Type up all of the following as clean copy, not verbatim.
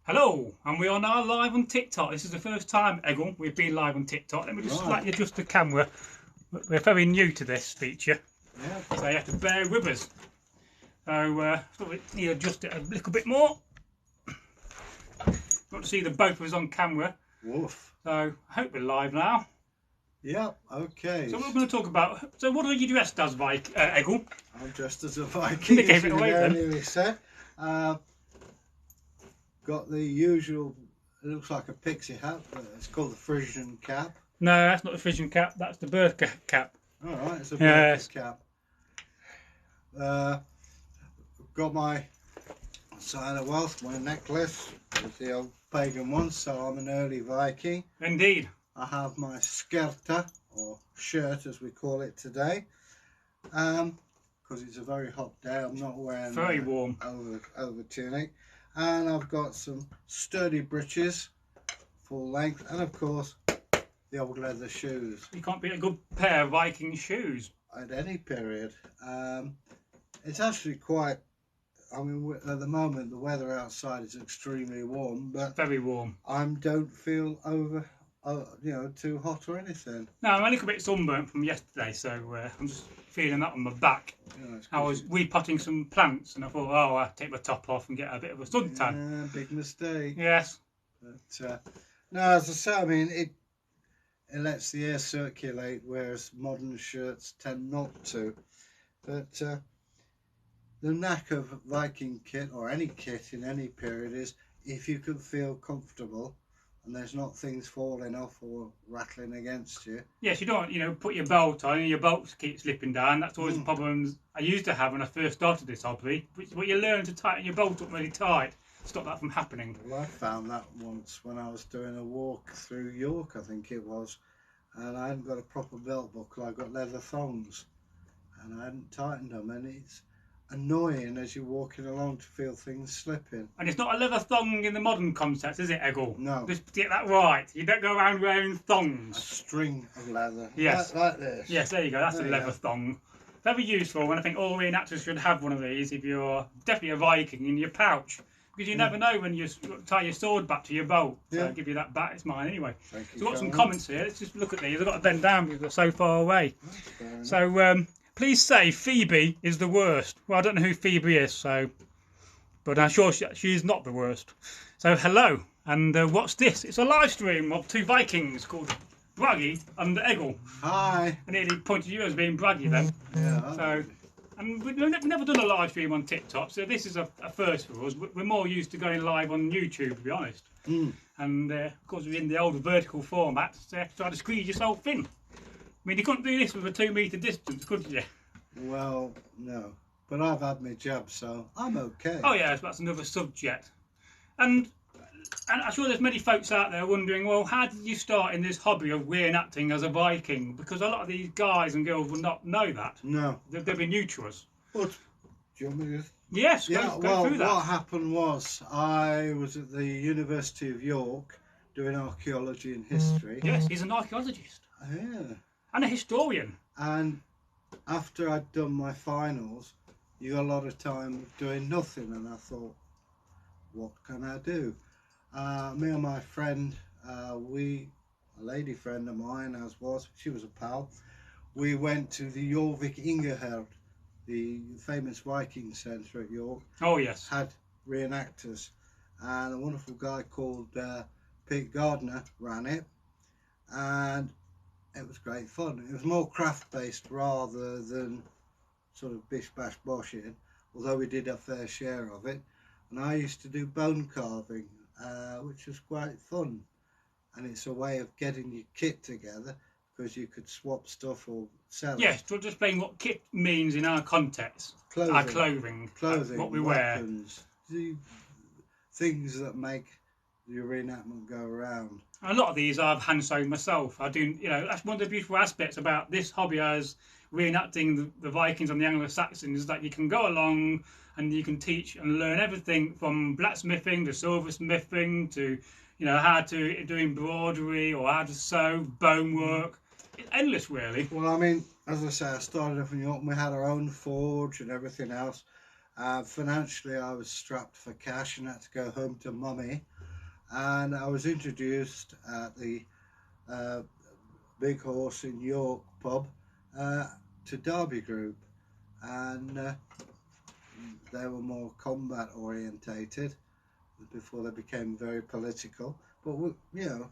Hello, and we are now live on TikTok. This is the first time, Egil, we've been live on TikTok. Let me just slightly adjust the camera. We're very new to this feature, so you have to bear with us. So we need to adjust it a little bit more. Got to see the both of us on camera. Woof. So I hope we're live now. Yep, okay. So we're going to talk about. So what are you dressed as, Egil? I'm dressed as a Viking. They gave it away then. Said. Got the usual. It looks like a pixie hat, but it's called the Frisian cap. No, that's not the Frisian cap. That's the bird cap. All right, it's a bird cap. Got my sign of wealth, my necklace. It's the old pagan one, so I'm an early Viking. Indeed. I have my skirta, or shirt as we call it today, because it's a very hot day. I'm not wearing very warm over tunic, and I've got some sturdy breeches, full length, and of course the old leather shoes. You can't beat a good pair of Viking shoes at any period. It's actually quite. I mean, at the moment the weather outside is extremely warm, but very warm. I don't feel too hot or anything. No, I'm a little bit sunburnt from yesterday, so I'm just feeling that on my back. Yeah, I was repotting some plants, and I thought, oh, I'll take my top off and get a bit of a suntan. Yeah, big mistake. Yes. But no, as I say, I mean, it lets the air circulate, whereas modern shirts tend not to. But the knack of Viking kit, or any kit in any period, is if you can feel comfortable and there's not things falling off or rattling against you. Yes, you don't, put your belt on and your belt keeps slipping down. That's always the problems I used to have when I first started this hobby. But you learn to tighten your belt up really tight, stop that from happening. Well, I found that once when I was doing a walk through York, I think it was, and I hadn't got a proper belt buckle. I got leather thongs, and I hadn't tightened them, and it's annoying as you're walking along to feel things slipping. And it's not a leather thong in the modern context, is it, Egil? No. Just get that right. You don't go around wearing thongs. A string of leather. Yes. Like this. Yes, there you go. That's a leather thong. Very useful, and I think all reenactors should have one of these if you're definitely a Viking in your pouch. Because you never know when you tie your sword back to your bow. So I'll give you that back. It's mine anyway. Thank you, so we've got some comments here. Let's just look at these. I've got to bend down because they're so far away. So please say Phoebe is the worst. Well, I don't know who Phoebe is, but I'm sure she's not the worst. So hello, and what's this? It's a live stream of two Vikings called Bragi and Egil. Hi. I nearly pointed you as being Bragi then. Yeah. So, and we've never done a live stream on TikTok, so this is a first for us. We're more used to going live on YouTube, to be honest. And of course, we're in the old vertical format, so you have to try to squeeze yourself in. I mean, you couldn't do this with a 2 metre distance, could you? Well, no. But I've had my jab, so I'm okay. Oh, yes, that's another subject. And I'm sure there's many folks out there wondering, well, how did you start in this hobby of reenacting as a Viking? Because a lot of these guys and girls will not know that. No. They'll be new to us. But, do you want me to... Yes, go through that. What happened was, I was at the University of York doing archaeology and history. Yes, he's an archaeologist. Yeah. And a historian. And after I'd done my finals, you got a lot of time doing nothing, and I thought, what can I do? Me and my friend, a lady friend of mine, she was a pal, we went to the Jorvik Ingeherd, the famous Viking centre at York. Oh yes. Had reenactors, and a wonderful guy called Pete Gardner ran it, and it was great fun. It was more craft based rather than sort of bish bash boshing, although we did a fair share of it. And I used to do bone carving, which was quite fun, and it's a way of getting your kit together because you could swap stuff or sell it. Yes, to explain what kit means in our context. Clothing. Our clothing, what we weapons, wear. Things that make the reenactment go around. A lot of these I've hand sewn myself. I do, that's one of the beautiful aspects about this hobby as reenacting the Vikings and the Anglo-Saxons, is that you can go along and you can teach and learn everything from blacksmithing to silversmithing to, how to do embroidery or how to sew, bone work. It's endless, really. Well, I mean, as I say, I started off in York and we had our own forge and everything else. Financially, I was strapped for cash and had to go home to mummy and I was introduced at the Big Horse in York pub to Derby Group, and they were more combat orientated before they became very political. But you know,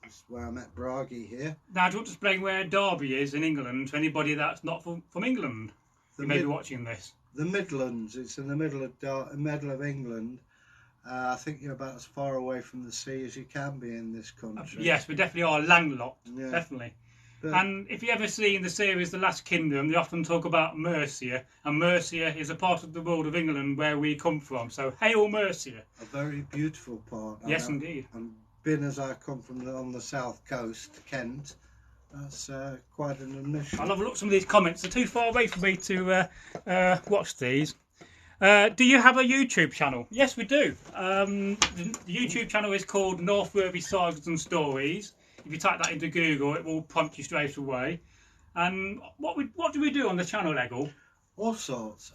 this is where I met Bragi here. Now, do you want to explain where Derby is in England to anybody that's not from England? You may be watching this. The Midlands. It's in the middle of England. I think you're about as far away from the sea as you can be in this country. Yes, we definitely are landlocked. Yeah. Definitely. But, and if you ever see in the series The Last Kingdom, they often talk about Mercia, and Mercia is a part of the world of England where we come from. So, hail Mercia! A very beautiful part. Yes, indeed. And being as I come from on the south coast, Kent, that's quite an admission. I'll have a look at some of these comments. They're too far away for me to watch these. Do you have a YouTube channel? Yes, we do. The YouTube channel is called Northworthy Sagas and Stories. If you type that into Google, it will prompt you straight away. And what do we do on the channel, Egil? All sorts.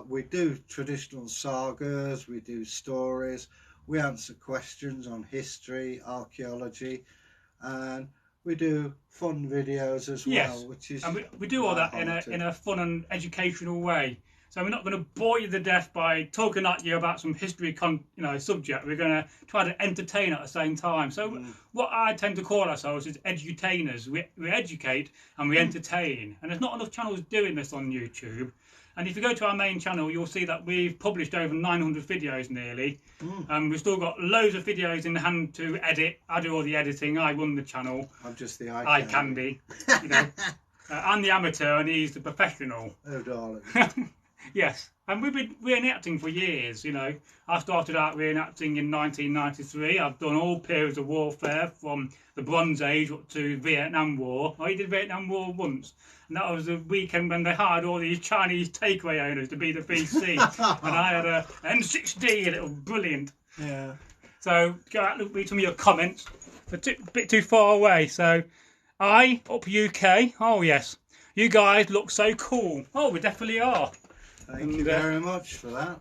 We do traditional sagas, we do stories, we answer questions on history, archaeology, and we do fun videos as well. Yes, which is and we do all that in a fun and educational way. So we're not going to bore you to death by talking at you about some history subject. We're going to try to entertain at the same time. So what I tend to call ourselves is edutainers. We educate and we entertain. And there's not enough channels doing this on YouTube. And if you go to our main channel, you'll see that we've published over 900 videos nearly. We've still got loads of videos in hand to edit. I do all the editing. I run the channel. I'm just the eye candy. You know. I'm the amateur and he's the professional. Oh, darling. Yes, and we've been reenacting for years, you know. I started out reenacting in 1993. I've done all periods of warfare from the Bronze Age up to Vietnam War. I did Vietnam War once, and that was the weekend when they hired all these Chinese takeaway owners to be the VC. And I had a N6D, and it was brilliant. Yeah. So go out and read some of your comments. They're a bit too far away, so up UK. Oh, yes. You guys look so cool. Oh, we definitely are. Thank you very much for that.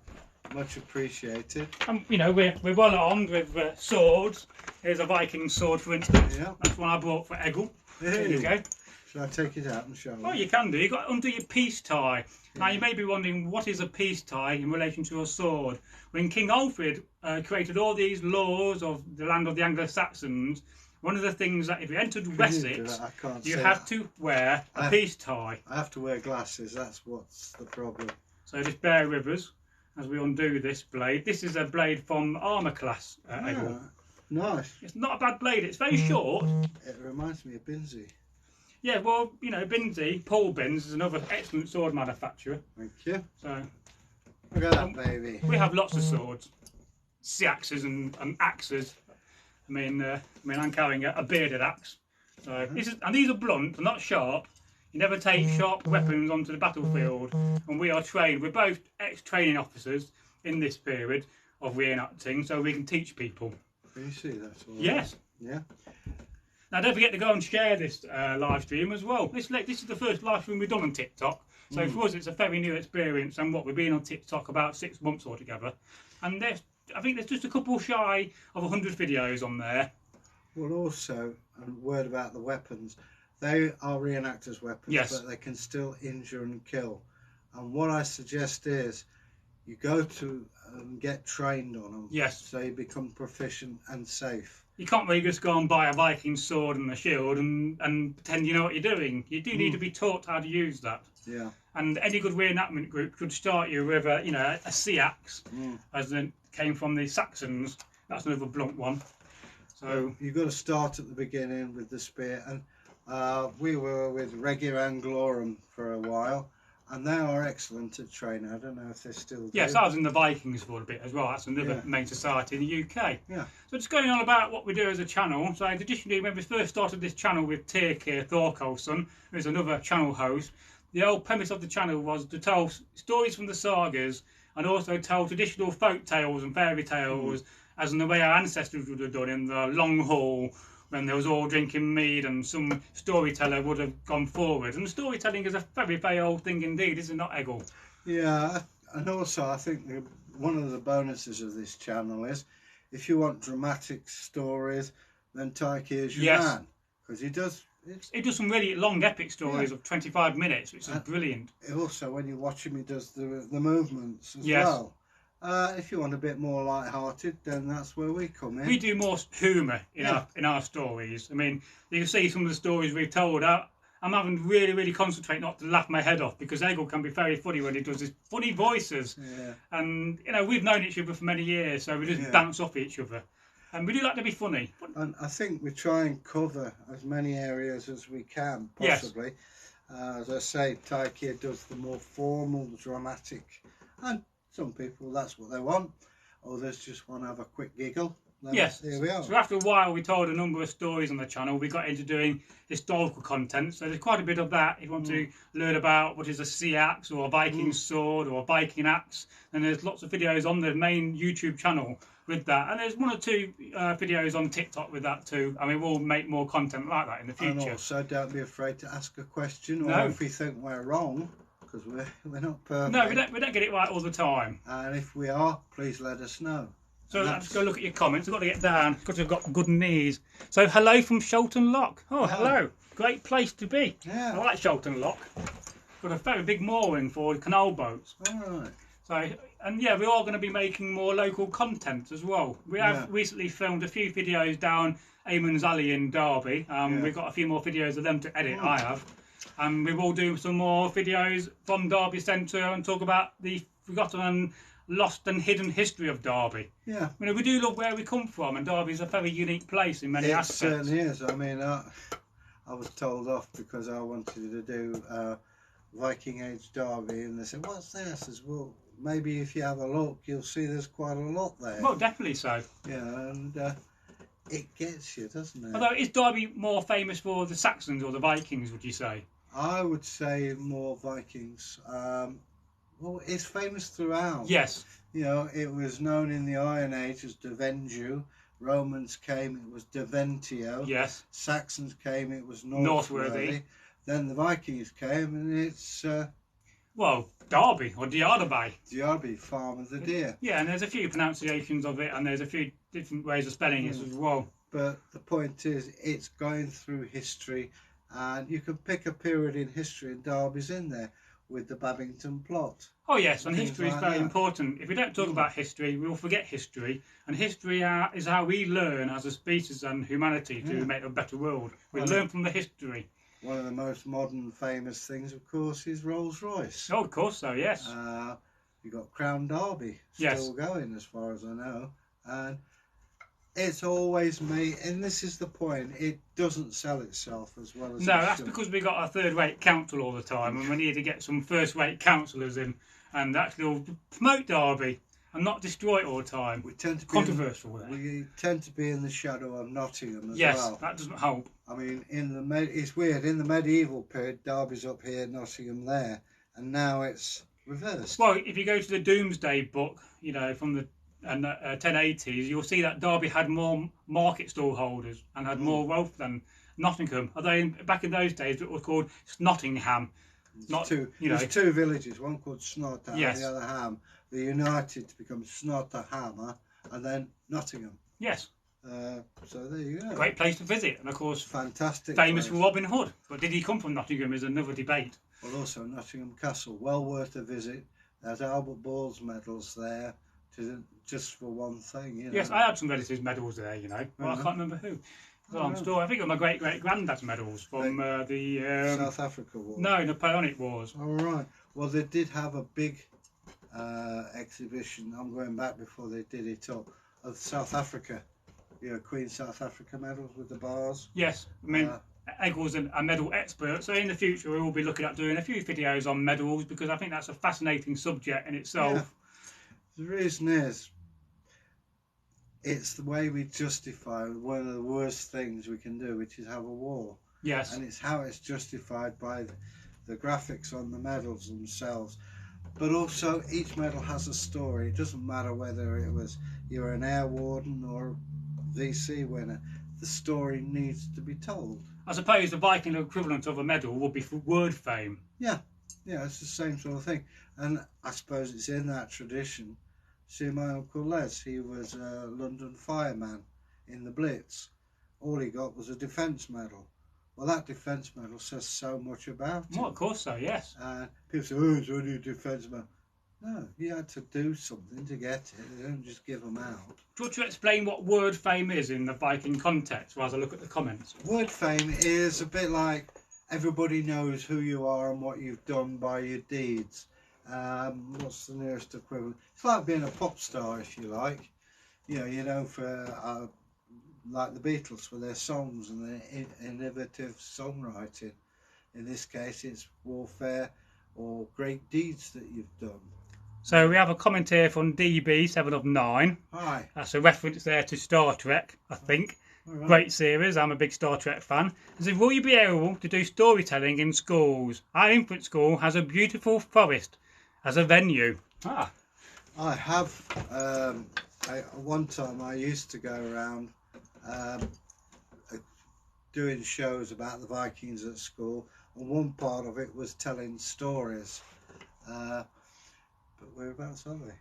Much appreciated. And you know, we're well armed with swords. Here's a Viking sword, for instance. Yeah. That's one I bought for Egil. Hey. There you go. Shall I take it out and show you? Oh, you can do. You've got it under your peace tie. Yeah. Now, you may be wondering, what is a peace tie in relation to a sword? When King Alfred created all these laws of the land of the Anglo-Saxons, one of the things that if you entered Wessex, you have to wear a peace tie. I have to wear glasses. That's what's the problem. So just bear with us as we undo this blade. This is a blade from armour class, Egil. Nice. It's not a bad blade. It's very short. It reminds me of Binsey. Yeah, well, you know, Binsey, Paul Binns, is another excellent sword manufacturer. Thank you. So look at that, baby. We have lots of swords, seaxes and axes. I mean, I'm carrying a bearded axe. So these are blunt, they're not sharp. You never take sharp weapons onto the battlefield, and we are trained. We're both ex-training officers in this period of reenacting, so we can teach people. Can you see that? Yes. Yeah. Now, don't forget to go and share this live stream as well. This is the first live stream we've done on TikTok, so for us it's a very new experience. And we've been on TikTok about 6 months altogether, and I think there's just a couple shy of 100 videos on there. Well, also, a word about the weapons. They are reenactors' weapons, yes, but they can still injure and kill. And what I suggest is you go to get trained on them, yes, so you become proficient and safe. You can't really just go and buy a Viking sword and a shield and pretend you know what you're doing. You do need to be taught how to use that. Yeah. And any good reenactment group could start you with a Seax, as it came from the Saxons. That's another blunt one. So you've got to start at the beginning with the spear. And we were with Anglo-Saxons for a while, and they are excellent at training. I don't know if they're still do. Yes, I was in the Vikings for a bit as well. That's another main society in the UK. Yeah. So just going on about what we do as a channel. So traditionally, when we first started this channel with Tyrkir, Thorsson, who's another channel host, the old premise of the channel was to tell stories from the sagas and also tell traditional folk tales and fairy tales, as in the way our ancestors would have done in the long haul, when they was all drinking mead and some storyteller would have gone forward. And storytelling is a very, very old thing indeed, is it not, Egil? Yeah, and also I think one of the bonuses of this channel is if you want dramatic stories, then Tyrkir's your Yes. man, because he does. He does some really long epic stories of 25 minutes, which is brilliant. Also, when you watch him, he does the movements as Yes. well. If you want a bit more light-hearted, then that's where we come in. We do more humour in our stories. I mean, you can see some of the stories we've told. I'm having to really concentrate not to laugh my head off, because Egil can be very funny when he does his funny voices. Yeah. And we've known each other for many years, so we just bounce off each other. And we do like to be funny. And I think we try and cover as many areas as we can, possibly. Yes. As I say, Tyrkir does the more formal, dramatic, and some people, that's what they want. Others just want to have a quick giggle. Then yes. Here we are. So after a while, we told a number of stories on the channel. We got into doing historical content. So there's quite a bit of that. If you want to learn about what is a Seax or a Viking sword or a Viking axe, then there's lots of videos on the main YouTube channel with that. And there's one or two videos on TikTok with that too. I mean, we'll make more content like that in the future. And also, don't be afraid to ask a question, or if we think we're wrong, because we're not perfect. No, we don't get it right all the time. And if we are, please let us know. So let's go look at your comments. I've got to get down because I've got good knees. So hello from Shelton Lock. Oh, hello. Great place to be. Yeah. I like Shelton Lock. Got a very big mooring for canal boats. All right. So, and yeah, we are going to be making more local content as well. We have recently filmed a few videos down Eamon's Alley in Derby. We've got a few more videos of them to edit, I have. And we will do some more videos from Derby Centre and talk about the forgotten and lost and hidden history of Derby. Yeah. I mean, we do love where we come from, and Derby is a very unique place in many aspects. It certainly is. I mean, I was told off because I wanted to do Viking Age Derby, and they said, "What's that?" I says, "Well, maybe if you have a look, you'll see there's quite a lot there." Well, definitely so. Yeah, and it gets you, doesn't it? Although, is Derby more famous for the Saxons or the Vikings, would you say? I would say more Vikings. Well, it's famous throughout. Yes. You know, it was known in the Iron Age as Devenju. Romans came, it was Deventio. Yes. Saxons came, it was Northworthy. Then the Vikings came, and it's... well, Derby, or Diardaby. Derby, Farm of the Deer. Yeah, and there's a few pronunciations of it, and there's a few different ways of spelling it as well. But the point is, it's going through history, and you can pick a period in history, and Derby's in there, with the Babington plot. Oh yes, and history is very important. If we don't talk about history, we'll forget history. And history is how we learn as a species and humanity to make a better world. We learn from the history. One of the most modern famous things, of course, is Rolls-Royce. Oh, of course so, yes. You've got Crown Derby still going, as far as I know. And it's always made, and this is the point, it doesn't sell itself as well as it that's should. because we got a third-rate council all the time, and we need to get some first-rate councillors in and actually promote Derby and not destroy it all the time. We tend to be controversial. We tend to be in the shadow of Nottingham as well. Yes, that doesn't help. I mean, it's weird. In the medieval period, Derby's up here, Nottingham there, and now it's reversed. Well, if you go to the Doomsday book, you know, from the 1080s, you'll see that Derby had more market stall holders and had more wealth than Nottingham. Although back in those days, it was called Nottingham. There's two villages, one called Snorta and yes. the other Ham. They united to become Snortahammer and then Nottingham. Yes. So there you go. Great place to visit, and of course, fantastic. Famous for Robin Hood. But did he come from Nottingham is another debate. Well, also Nottingham Castle, well worth a visit. There's Albert Ball's medals there, just for one thing. You know. Yes, I had some relatives' medals there. You know, well, I can't remember who. Long story. I think it was my great granddad's medals from the South Africa War. No, Napoleonic Wars. All right. Well, they did have a big exhibition. I'm going back before they did it up of South Africa. You know, Queen South Africa medals with the bars. Yes, I mean, Egil's a medal expert, so in the future we will be looking at doing a few videos on medals because I think that's a fascinating subject in itself. Yeah. The reason is, it's the way we justify one of the worst things we can do, which is have a war. Yes. And it's how it's justified by the graphics on the medals themselves. But also, each medal has a story. It doesn't matter whether you're an air warden or VC winner. The story needs to be told. I suppose the Viking equivalent of a medal would be for word fame. Yeah, it's the same sort of thing. And I suppose it's in that tradition See my Uncle Les, he was a London fireman in the Blitz. All he got was a defence medal. Well, that defence medal says so much about him. Well, of course so, yes. People say, oh, it's only a defence medal. No, you had to do something to get it. They don't just give them out. Do you want to explain what word fame is in the Viking context while I look at the comments? Word fame is a bit like everybody knows who you are and what you've done by your deeds. What's the nearest equivalent? It's like being a pop star, if you like. You know, for like the Beatles for their songs and their innovative songwriting. In this case, it's warfare or great deeds that you've done. So we have a comment here from DB7 of 9. Hi. That's a reference there to Star Trek, I think. Right. Great series. I'm a big Star Trek fan. It says, will you be able to do storytelling in schools? Our infant school has a beautiful forest as a venue. I have. One time I used to go around doing shows about the Vikings at school, and one part of it was telling stories. But whereabouts are they?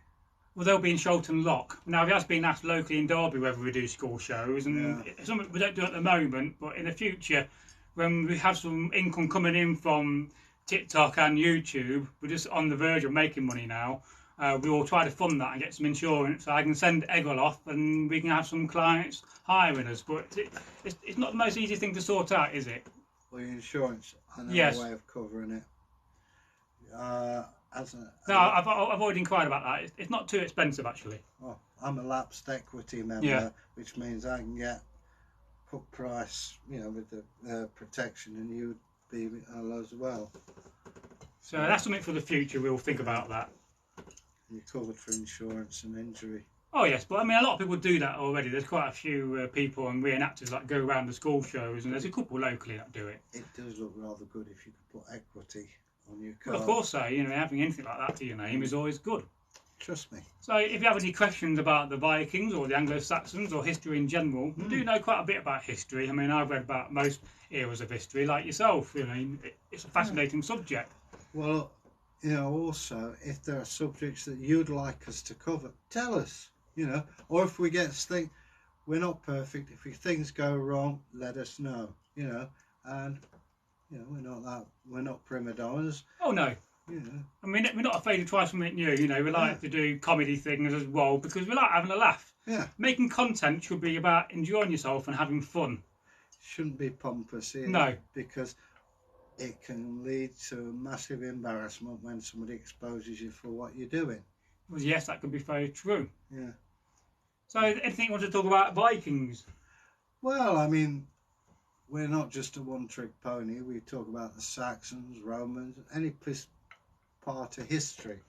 Well, they'll be in Sholton Lock. Now, it has been asked locally in Derby whether we do school shows, and it's something we don't do at the moment, but in the future, when we have some income coming in from TikTok and YouTube, we're just on the verge of making money now. We will try to fund that and get some insurance so I can send Egil off and we can have some clients hiring us. But it's not the most easy thing to sort out, is it? Well, your insurance, I know yes. a way of covering it. No, I've already inquired about that. It's not too expensive, actually. Oh, I'm a lapsed equity member, which means I can get hook price, with the protection, and you would be as well. So that's something for the future. We'll think about that. You're covered for insurance and injury. Oh yes, but I mean a lot of people do that already. There's quite a few people and re-enactors that go around the school shows, and there's a couple locally that do it. It does look rather good if you could put equity on your car. Well, of course so. Having anything like that to your name is always good. Trust me. So if you have any questions about the Vikings or the Anglo-Saxons or history in general, we do know quite a bit about history. I mean, I've read about most eras of history, like yourself. It's a fascinating subject. Well, also, if there are subjects that you'd like us to cover, tell us, or if we get things, we're not perfect. If things go wrong, let us know, and, we're not prima donnas. Oh, no. I mean, we're not afraid to try something new, we like to do comedy things as well, because we like having a laugh. Yeah. Making content should be about enjoying yourself and having fun. Shouldn't be pompous either. No. Because it can lead to massive embarrassment when somebody exposes you for what you're doing. Well, yes, that could be very true. Yeah. So, anything you want to talk about Vikings? Well, I mean, we're not just a one-trick pony. We talk about the Saxons, Romans, any part of history.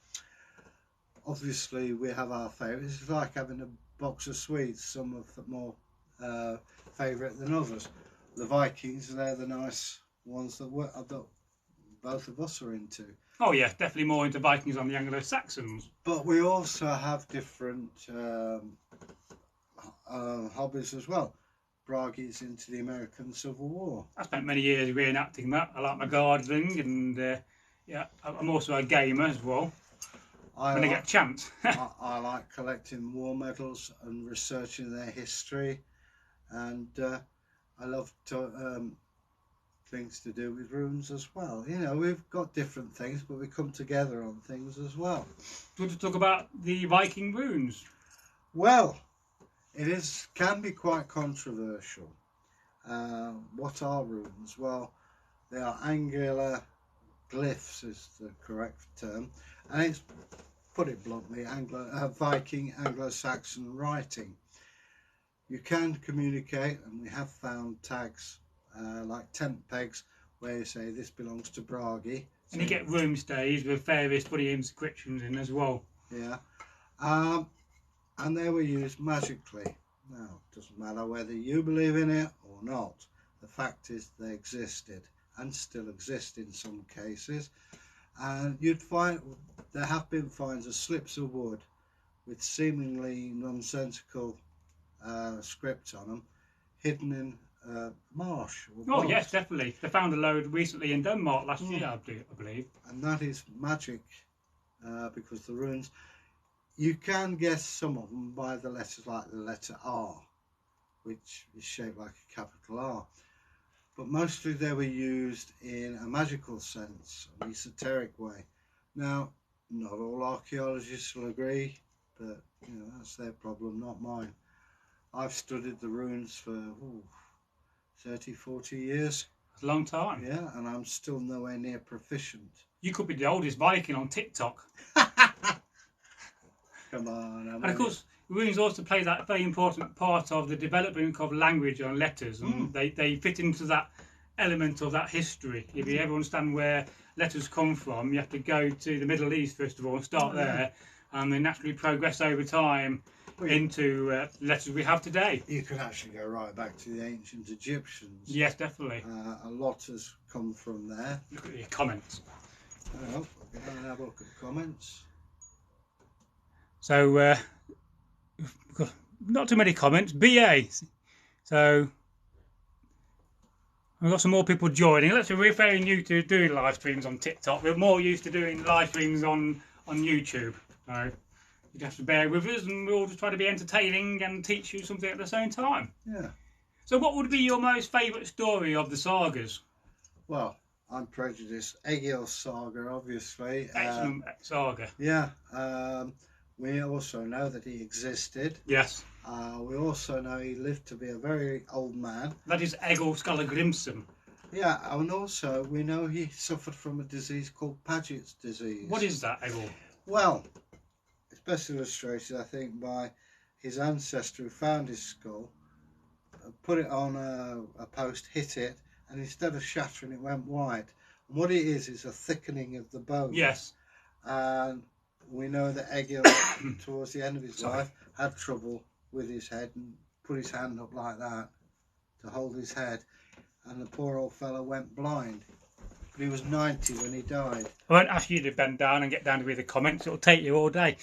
Obviously, we have our favourites. It's like having a box of sweets. Some are more favourite than others. The Vikings, they're the nice ones that both of us are into. Oh yeah, definitely more into Vikings than the Anglo-Saxons. But we also have different hobbies as well. Bragi's into the American Civil War. I spent many years reenacting that. I like my gardening, and I'm also a gamer as well. When I get a chance. I like collecting war medals and researching their history, and I love things to do with runes as well. We've got different things, but we come together on things as well. Do you want to talk about the Viking runes? Well, can be quite controversial. What are runes? Well, they are angular glyphs is the correct term, and it's, put it bluntly, Viking Anglo-Saxon writing. You can communicate, and we have found tags like tent pegs where you say this belongs to Bragi. And you get room stays with various funny inscriptions in as well. Yeah. And they were used magically. Now, it doesn't matter whether you believe in it or not. The fact is they existed and still exist in some cases. And you'd find there have been finds of slips of wood with seemingly nonsensical script on them, hidden in marsh. Oh yes, definitely. They found a load recently in Denmark last year, I believe. And that is magic, because the runes, You can guess some of them by the letters like the letter R, which is shaped like a capital R. But mostly they were used in a magical sense, an esoteric way. Now, not all archaeologists will agree, but you know, that's their problem, not mine. I've studied the runes for 30, 40 years. It's a long time. Yeah, and I'm still nowhere near proficient. You could be the oldest Viking on TikTok. Come on. And of course, runes also play that very important part of the development of language and letters, and they fit into that element of that history. If you ever understand where letters come from, you have to go to the Middle East first of all and start there, and then naturally progress over time into letters we have today. You could actually go right back to the ancient Egyptians. Yes, definitely. A lot has come from there. Look at your comments. Well, we're going to have a look at the comments. So, not too many comments. BA. So, we've got some more people joining. We're very new to doing live streams on TikTok. We're more used to doing live streams on YouTube. So, you'd have to bear with us, and we'll just try to be entertaining and teach you something at the same time. Yeah. So, what would be your most favourite story of the sagas? Well, I'm prejudiced. Egil's saga, obviously. Excellent saga. Yeah. We also know that he existed. Yes. We also know he lived to be a very old man. That is Egil Skallagrimsson. Yeah, and also we know he suffered from a disease called Paget's disease. What is that, Egil? Well, it's best illustrated, I think, by his ancestor who found his skull, put it on a post, hit it, and instead of shattering it went wide. And what it is a thickening of the bone. Yes. And we know that Egil, towards the end of his life, had trouble with his head and put his hand up like that to hold his head. And the poor old fellow went blind. But he was 90 when he died. I won't ask you to bend down and get down to read the comments. It'll take you all day.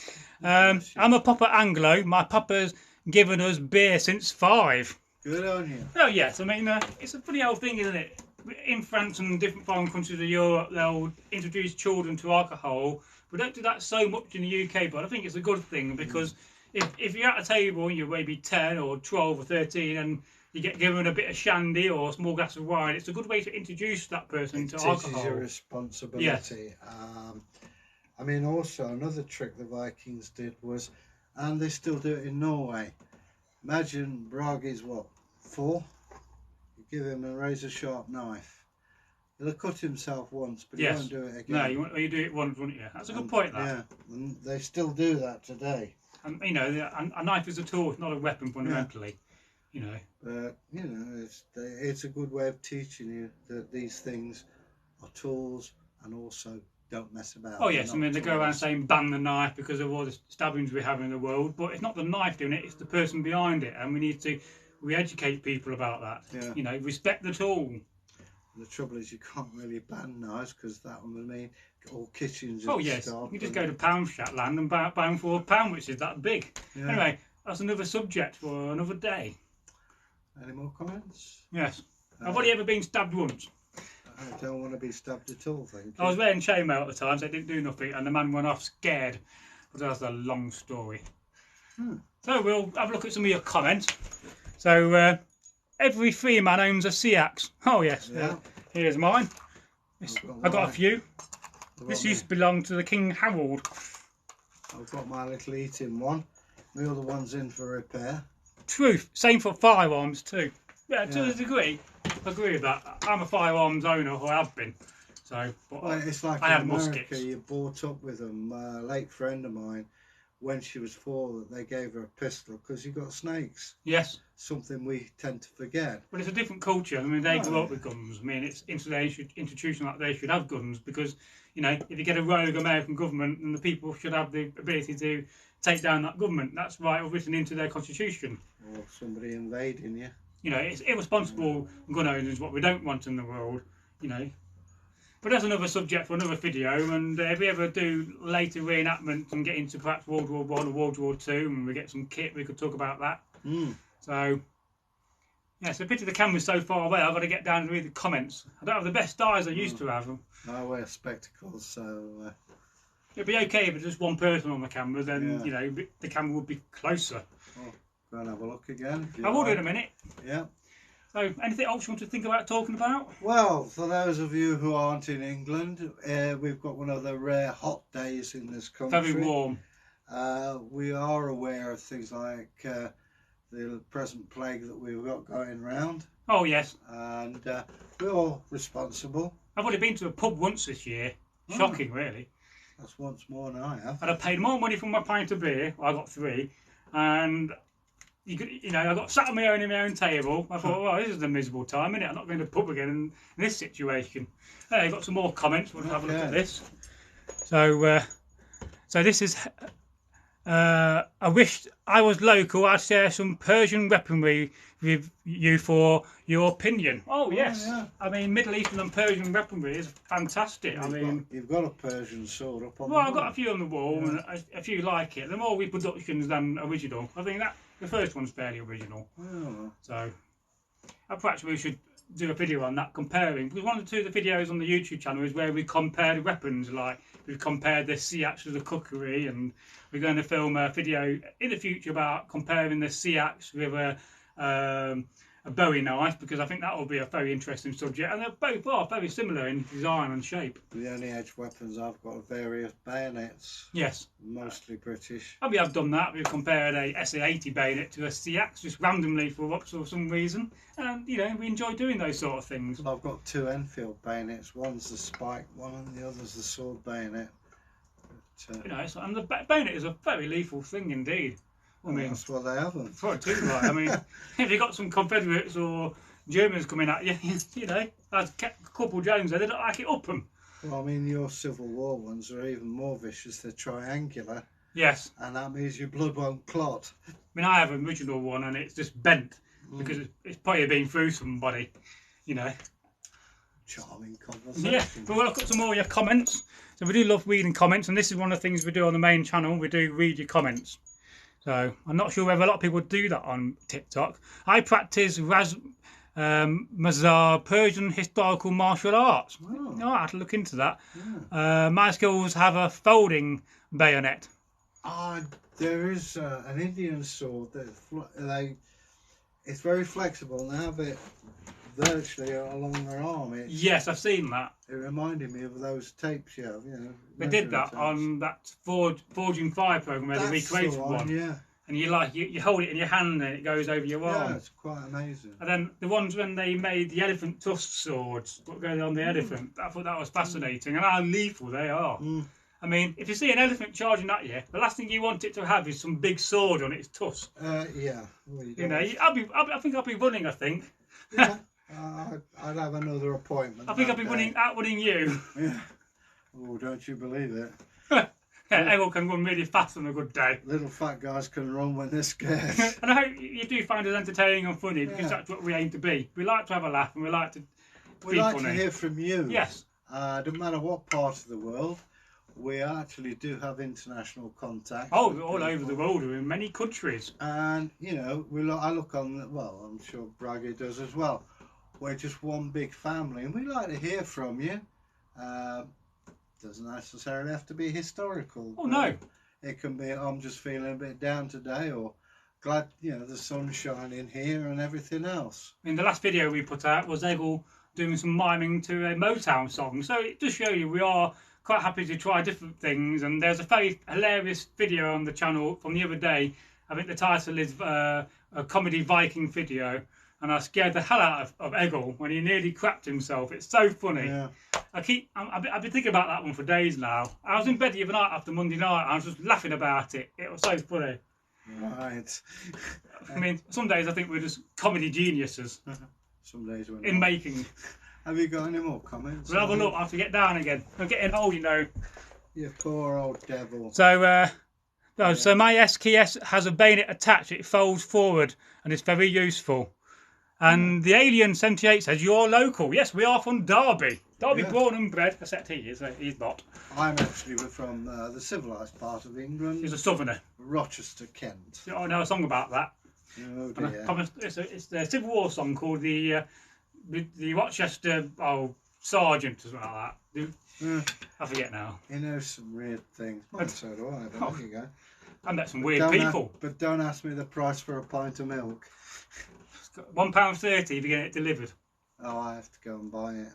I'm a proper Anglo. My papa's given us beer since 5. Good on you. Oh, yes. I mean, it's a funny old thing, isn't it? In France and different foreign countries of Europe, they'll introduce children to alcohol. We don't do that so much in the UK, but I think it's a good thing because if you're at a table and you're maybe 10 or 12 or 13 and you get given a bit of shandy or a small glass of wine, it's a good way to introduce that person to alcohol. It is your responsibility. Yes. I mean, also another trick the Vikings did was, and they still do it in Norway. Imagine Bragi's 4? You give him a razor sharp knife. He'll have cut himself once, but he won't do it again. No, you do it once, wouldn't you? That's a good point, that. Yeah, and they still do that today. And, you know, a knife is a tool, it's not a weapon fundamentally. Yeah. You know. But, you know, it's a good way of teaching you that these things are tools and also don't mess about. Oh, yes, I mean, they go around saying ban the knife because of all the stabbings we have in the world, but it's not the knife doing it, it's the person behind it, and we need to re-educate people about that. Yeah. You know, respect the tool. The trouble is you can't really ban knives because that would mean all kitchens. Oh yes, you can just go to Pound Shatland and buy them for £1, which is that big. Yeah. Anyway, that's another subject for another day. Any more comments? Yes. I've only ever been stabbed once. I don't want to be stabbed at all, thank you. I was wearing chainmail at the time, so I didn't do nothing, and the man went off scared. But that's a long story. So we'll have a look at some of your comments. So. Every free man owns a Seax. Oh yes, here's mine. I've got a few. This used to belong to the King Harold. I've got my little eating one. The other one's in for repair. Truth. Same for firearms too. Yeah, to a degree. I agree with that. I'm a firearms owner, or have been. So, but well, it's like I in had America, muskets. you brought up with them. A late friend of mine, when she was 4, that they gave her a pistol because you got snakes. Yes. Something we tend to forget. But it's a different culture. I mean, they grew up with guns. I mean, it's institutional that they should have guns because, you know, if you get a rogue American government, then the people should have the ability to take down that government. That's right, written into their constitution. Or somebody invading you. You know, it's irresponsible gun owners, what we don't want in the world, you know. But that's another subject for another video, and if we ever do later reenactment and get into perhaps World War I or World War II, and we get some kit, we could talk about that. So, yeah, it's a pity the camera's so far away, I've got to get down and read the comments. I don't have the best eyes I used to have them. I wear spectacles, so It'd be okay if it's just one person on the camera, then, Yeah. you know, the camera would be closer. Oh, go and have a look again. I will do in a minute. Yeah. So, anything else you want to think about talking about? Well, for those of you who aren't in England, we've got one of the rare hot days in this country. Very warm. We are aware of things like the present plague that we've got going round, Oh, yes. and we're all responsible. I've only been to a pub once this year. Shocking, really. That's once more than I have. And I paid more money for my pint of beer. I got 3. And, you know, I got sat on my own table. I thought, well, this is a miserable time, isn't it? I'm not going to the pub again in this situation. Hey, got some more comments. We'll have a look at this. So, so this is... I wished I was local. I'd share some Persian weaponry with you for your opinion. Oh, yes. Yeah. I mean, Middle Eastern and Persian weaponry is fantastic. You've got a Persian sword up on Well, the I've got wall. a few on the wall, and a few like it. They're more reproductions than original. I think that the first one's fairly original. Oh. So, perhaps we should do a video on that, comparing. Because one or two of the videos on the YouTube channel is where we compared weapons, like we've compared the Seax with the cookery, and we're going to film a video in the future about comparing the Seax with a Bowie knife, because I think that will be a very interesting subject, and they're both are very similar in design and shape. The only edge weapons I've got are various bayonets. Yes. Mostly British. And we have done that. We've compared a SA80 bayonet to a Seax just randomly for some reason, and you know, we enjoy doing those sort of things. I've got 2 Enfield bayonets. One's the spike one, and the other's the sword bayonet. But, You know, and the bayonet is a very lethal thing indeed. I mean, that's what they haven't. for it too, right? I mean, if you got some Confederates or Germans coming at you, you know, as Corporal Jones there, they don't like it up them. Well, I mean, your Civil War ones are even more vicious. They're triangular, Yes. and that means your blood won't clot. I mean, I have an original one, and it's just bent because it's probably been through somebody, you know. Charming conversation. Yeah, but we'll look at some more of your comments. So we do love reading comments, and this is one of the things we do on the main channel. We do read your comments. So I'm not sure whether a lot of people do that on TikTok. I practice Mazar Persian historical martial arts. Oh. I have to look into that. Yeah. My skills have a folding bayonet. There is an Indian sword that it's very flexible, and they have it virtually along their arm. Yes, I've seen that. It reminded me of those tapes you have, you know. They did that tapes. on that Forging Fire program where they That's recreated the one. Yeah. And you hold it in your hand and it goes over your arm. Yeah, it's quite amazing. And then the ones when they made the elephant tusk swords, what goes on the elephant, I thought that was fascinating, and how lethal they are. I mean, if you see an elephant charging at you, the last thing you want it to have is some big sword on its tusk. Yeah. Well, You know, I think I'll be running. I think. Yeah. I'd have another appointment. I think I'll be outwinning you. Yeah. Oh, don't you believe it? Everyone can run really fast on a good day. Little fat guys can run when they're scared. And I hope you do find us entertaining and funny, because that's what we aim to be. We like to have a laugh, and we like to be like funny. to hear from you. Yes. Don't matter what part of the world. We actually do have international contact. Oh, all over the world, we're in many countries. And, you know, I look on, I'm sure Bragi does as well. We're just one big family, and we like to hear from you. Doesn't necessarily have to be historical. Oh, no. It can be, I'm just feeling a bit down today, or glad, you know, the sun's shining here and everything else. I mean, the last video we put out was Egil doing some miming to a Motown song. So it does show you we are quite happy to try different things. And there's a very hilarious video on the channel from the other day. I think the title is a comedy Viking video. And I scared the hell out of Egil when he nearly crapped himself. It's so funny. Yeah. I've been thinking about that one for days now. I was in bed the other night after Monday night. I was just laughing about it. It was so funny. Right. I mean, some days I think we're just comedy geniuses. Some days we're in making. Have you got any more comments? We'll have a look. I have to get down again. I'm getting old, you know. You poor old devil. So, so my SKS has a bayonet attached. It folds forward and it's very useful. And the Alien 78 says, you're local. Yes, we are from Derby. Derby, born and bred, except he is. He's not. I'm actually from the civilised part of England. He's a southerner. Rochester, Kent. I know a song about that. Oh dear. It's the Civil War song called the Rochester sergeant as well like that. Yeah. I forget now. He knows some weird things. Well, so do I, but there you go. I met some weird people. But don't ask me the price for a pint of milk. £1.30 if you get it delivered. Oh, I have to go and buy it.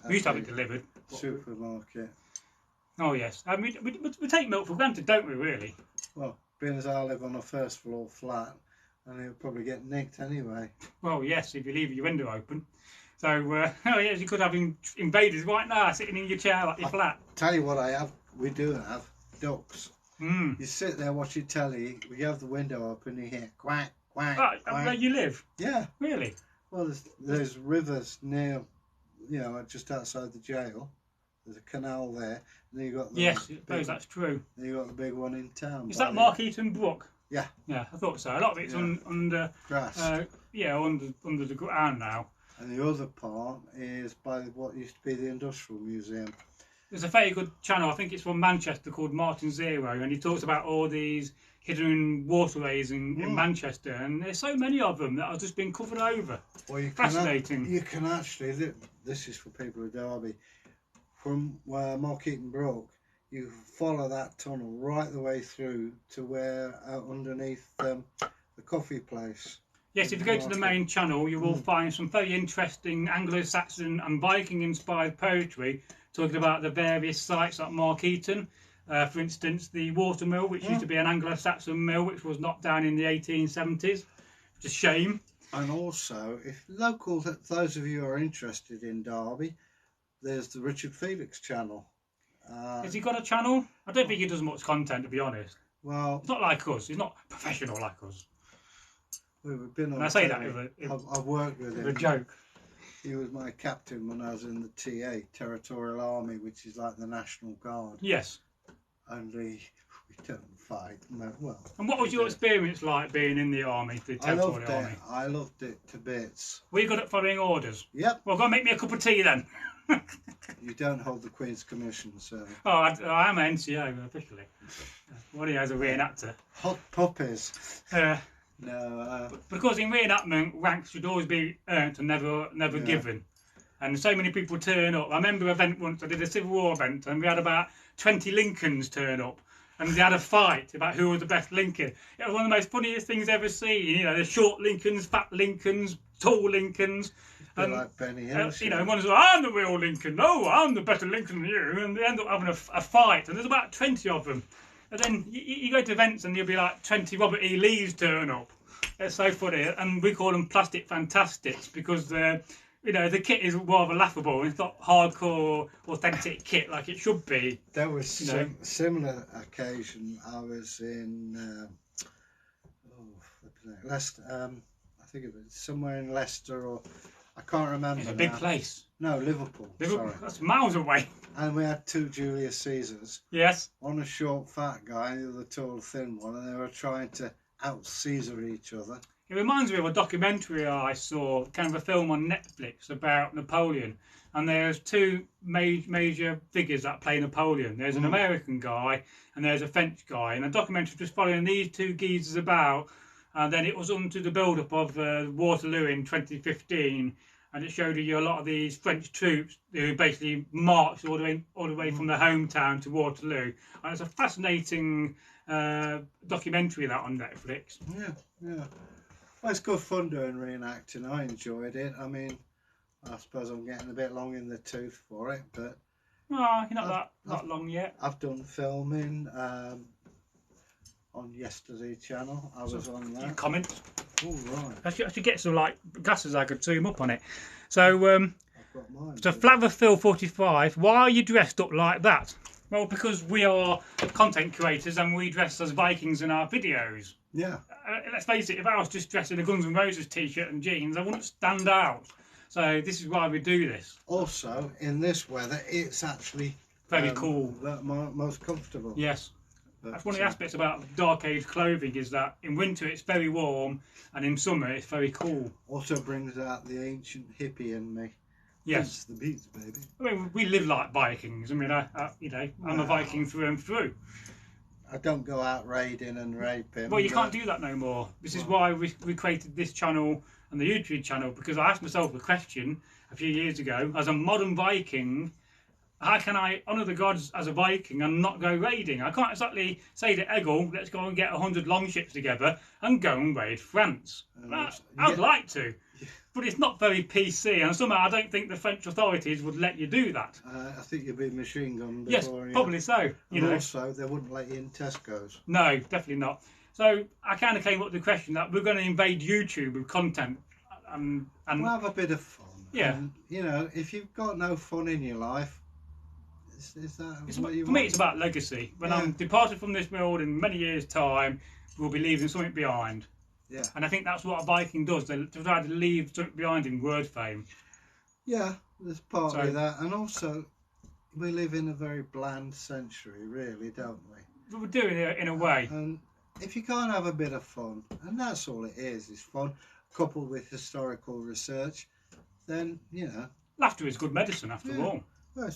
We used to have it delivered. Supermarket. Oh yes, I mean we take milk for granted, don't we? Really? Well, being as I live on a first floor flat, and it'll probably get nicked anyway. Well, yes, if you leave your window open. So, oh yes, you could have invaders right now sitting in your chair like your flat. Tell you what I have. We do have ducks. Mm. You sit there watching telly. We have the window open. You hear quack quack. Oh, quack. where you live? Yeah. Really? Well, there's rivers near, just outside the jail. There's a canal there. And then you got the yes, I suppose that's true. Then you got the big one in town. Is that Mark Eaton Brook? Yeah. Yeah, I thought so. A lot of it's under grass. Under the ground now. And the other part is by what used to be the Industrial Museum. There's a very good channel, I think it's from Manchester, called Martin Zero, and he talks about all these hidden waterways in Manchester, and there's so many of them that have just been covered over. Well, fascinating. You can actually, this is for people of Derby, from where Mark Eaton Brook, you follow that tunnel right the way through to where underneath the coffee place. Yes, if you go to the main channel, you will find some very interesting Anglo-Saxon and Viking-inspired poetry talking about the various sites at Mark Eaton. For instance, the watermill, which used to be an Anglo-Saxon mill, which was knocked down in the 1870s. It's a shame. And also, if those of you who are interested in Derby, there's the Richard Felix channel. Has he got a channel? I don't think he does much content, to be honest. Well, it's not like us. He's not professional like us. We've been on. And I say that I've worked with him. A joke. He was my captain when I was in the TA, Territorial Army, which is like the National Guard. Yes. Only we don't fight. Well. And what was your experience like being in the army, the Territorial Army? I loved it to bits. Were you good at following orders? Yep. Well, go and make me a cup of tea then. You don't hold the Queen's Commission, so. Oh, I am an NCO officially. What he has a reenactor. Hot puppies. No. Because in reenactment, ranks should always be earned and never given. And so many people turn up. I remember an event once, I did a Civil War event, and we had about 20 Lincolns turn up. And they had a fight about who was the best Lincoln. It was one of the most funniest things ever seen. You know, the short Lincolns, fat Lincolns, tall Lincolns. And like Benny Hill, one says, I'm the real Lincoln. No, I'm the better Lincoln than you. And they end up having a fight. And there's about 20 of them. And then you go to events and you'll be like 20 Robert E. Lees turn up. It's so funny. And we call them plastic fantastics because the kit is rather laughable. It's not hardcore, authentic kit like it should be. There was similar occasion. I was in Leicester. I think it was somewhere in Leicester, or I can't remember. It's a big place. No, Liverpool. Sorry. That's miles away. And we had two Julius Caesars. Yes. One a short, fat guy, and the other tall, thin one, and they were trying to out-Caesar each other. It reminds me of a documentary I saw, kind of a film on Netflix about Napoleon. And there's two major figures that play Napoleon. There's an American guy and there's a French guy. And the documentary was following these two geezers about. And then it was onto the build-up of Waterloo in 2015. And it showed you a lot of these French troops who basically marched all the way from their hometown to Waterloo. And it's a fascinating documentary that on Netflix. Yeah. Well, it's good fun doing reenacting. I enjoyed it. I mean, I suppose I'm getting a bit long in the tooth for it, but... Oh, you're not that long yet. I've done filming on Yesterday channel. I was on that. Comments. Oh, right. I should get some glasses I could zoom up on it. So, I've got mine. So Flatherphil 45, why are you dressed up like that? Well, because we are content creators and we dress as Vikings in our videos. Yeah. Let's face it, if I was just dressed in a Guns N' Roses t-shirt and jeans, I wouldn't stand out. So this is why we do this. Also, in this weather, it's actually very cool. Most comfortable. Yes. That's one of the aspects about dark age clothing, is that in winter it's very warm and in summer it's very cool. Also brings out the ancient hippie in me. Yes. The beats, baby. I mean, we live like Vikings. I mean, I'm a Viking through and through. I don't go out raiding and raping. Well, you can't do that no more. This is why we created this channel and the YouTube channel, because I asked myself a question a few years ago. As a modern Viking, how can I honour the gods as a Viking and not go raiding? I can't exactly say to Egil, let's go and get 100 longships together and go and raid France. I'd like to, but it's not very PC, and somehow I don't think the French authorities would let you do that. I think you'd be machine gunned Yes, before. probably so. And also, they wouldn't let you in Tesco's. No, definitely not. So I kind of came up with the question that we're going to invade YouTube with content. And we'll have a bit of fun. Yeah. And, you know, if you've got no fun in your life, is that what you for want? me, it's about legacy. When I'm departed from this world in many years' time, we'll be leaving something behind. Yeah. And I think that's what a Viking does. They try to leave something behind in word fame. Yeah, there's partly that. And also, we live in a very bland century, really, don't we? We're doing it in a way. And if you can't have a bit of fun, and that's all it is fun, coupled with historical research, then, you know... Laughter is good medicine, after all. Well,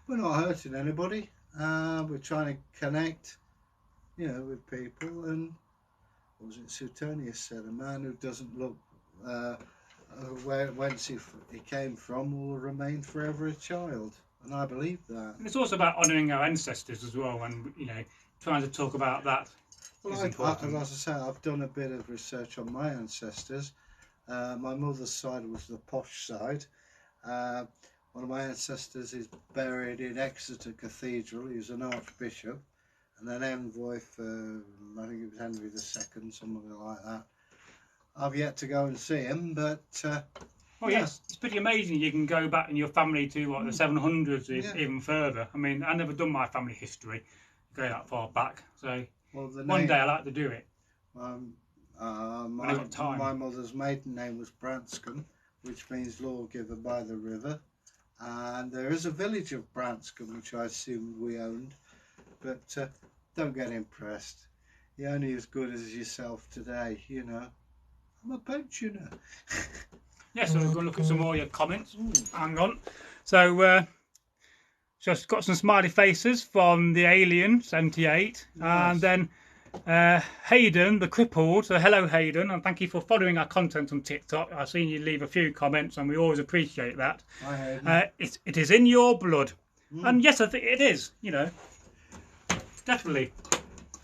we're not hurting anybody. We're trying to connect, you know, with people. And what was it Suetonius said? A man who doesn't look whence he came from will remain forever a child. And I believe that. And it's also about honouring our ancestors as well, and, you know, trying to talk about that. Well, as I say, I've done a bit of research on my ancestors. My mother's side was the posh side. One of my ancestors is buried in Exeter Cathedral. He was an archbishop and an envoy for, I think it was Henry II, something like that. I've yet to go and see him, but... well, yes, it's pretty amazing you can go back in your family to, what, the 700s, even further. I mean, I've never done my family history, go that far back, so one day I'd like to do it. My mother's maiden name was Branscombe, which means lawgiver by the river. And there is a village of Branscombe, which I assumed we owned, but don't get impressed. You're only as good as yourself today, you know. I'm a pensioner. So we're going to look at some more of your comments. Hang on. So, just got some smiley faces from the Alien 78, nice. And then Hayden, the crippled. So hello Hayden, and thank you for following our content on TikTok. I've seen you leave a few comments, and we always appreciate that. Hi, it is in your blood, and yes, I think it is. You know, definitely.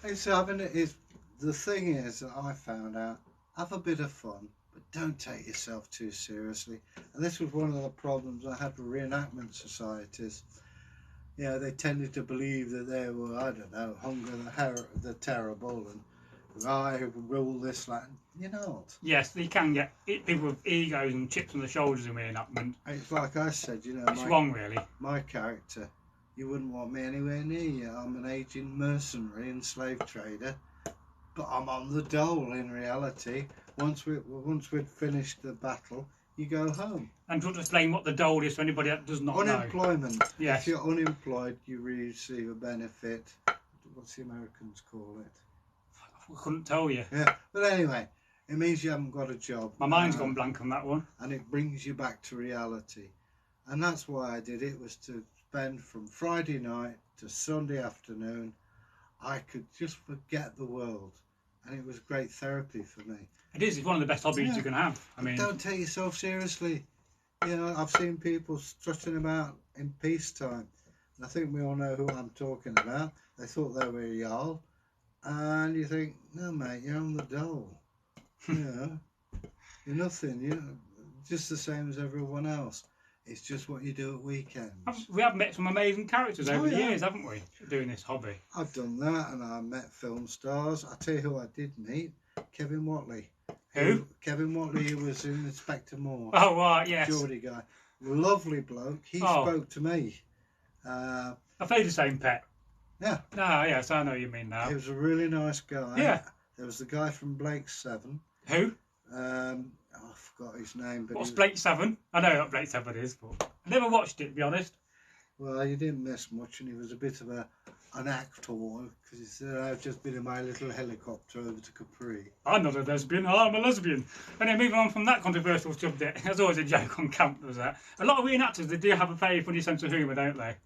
The thing is that I found out, have a bit of fun, but don't take yourself too seriously. And this was one of the problems I had with reenactment societies. You know, they tended to believe that they were, I don't know, Hunger the Terrible, and I rule this land. You're not. Yes, you can get people with egos and chips on the shoulders in reenactment. It's like I said, you know. It's wrong, really. My character, you wouldn't want me anywhere near you. I'm an aging mercenary and slave trader, but I'm on the dole in reality. Once we'd finished the battle, you go home. And do you want to explain what the dole is for anybody that does not know? Unemployment. Yes. If you're unemployed, you receive a benefit. What's the Americans call it? I couldn't tell you. Yeah, but anyway, it means you haven't got a job. My mind's gone blank on that one. And it brings you back to reality. And that's why I did it, was to spend from Friday night to Sunday afternoon. I could just forget the world. And it was great therapy for me. It is. It's one of the best hobbies you can have. I mean, don't take yourself seriously. You know, I've seen people strutting about in peacetime. And I think we all know who I'm talking about. They thought they were a Njal. And you think, no, mate, you're on the dole. You know, you're nothing. You're just the same as everyone else. It's just what you do at weekends. We have met some amazing characters over the years, haven't we, doing this hobby? I've done that, and I met film stars. I'll tell you who I did meet. Kevin Watley. Who? Kevin Watley, who was in Inspector Morse. Oh, right, yes. Geordie guy. Lovely bloke. He spoke to me. I played the same pet. Yeah. No, yes, I know what you mean now. He was a really nice guy. Yeah. There was the guy from Blake 7. Who? I forgot his name. But what's Blake 7? I know what Blake 7 is, but I never watched it, to be honest. Well, you didn't miss much, and he was a bit of an actor, because he said, I've just been in my little helicopter over to Capri. I'm not a lesbian, I'm a lesbian. And then moving on from that controversial subject, there's always a joke on camp, there's that. A lot of reenactors, they do have a very funny sense of humour, don't they?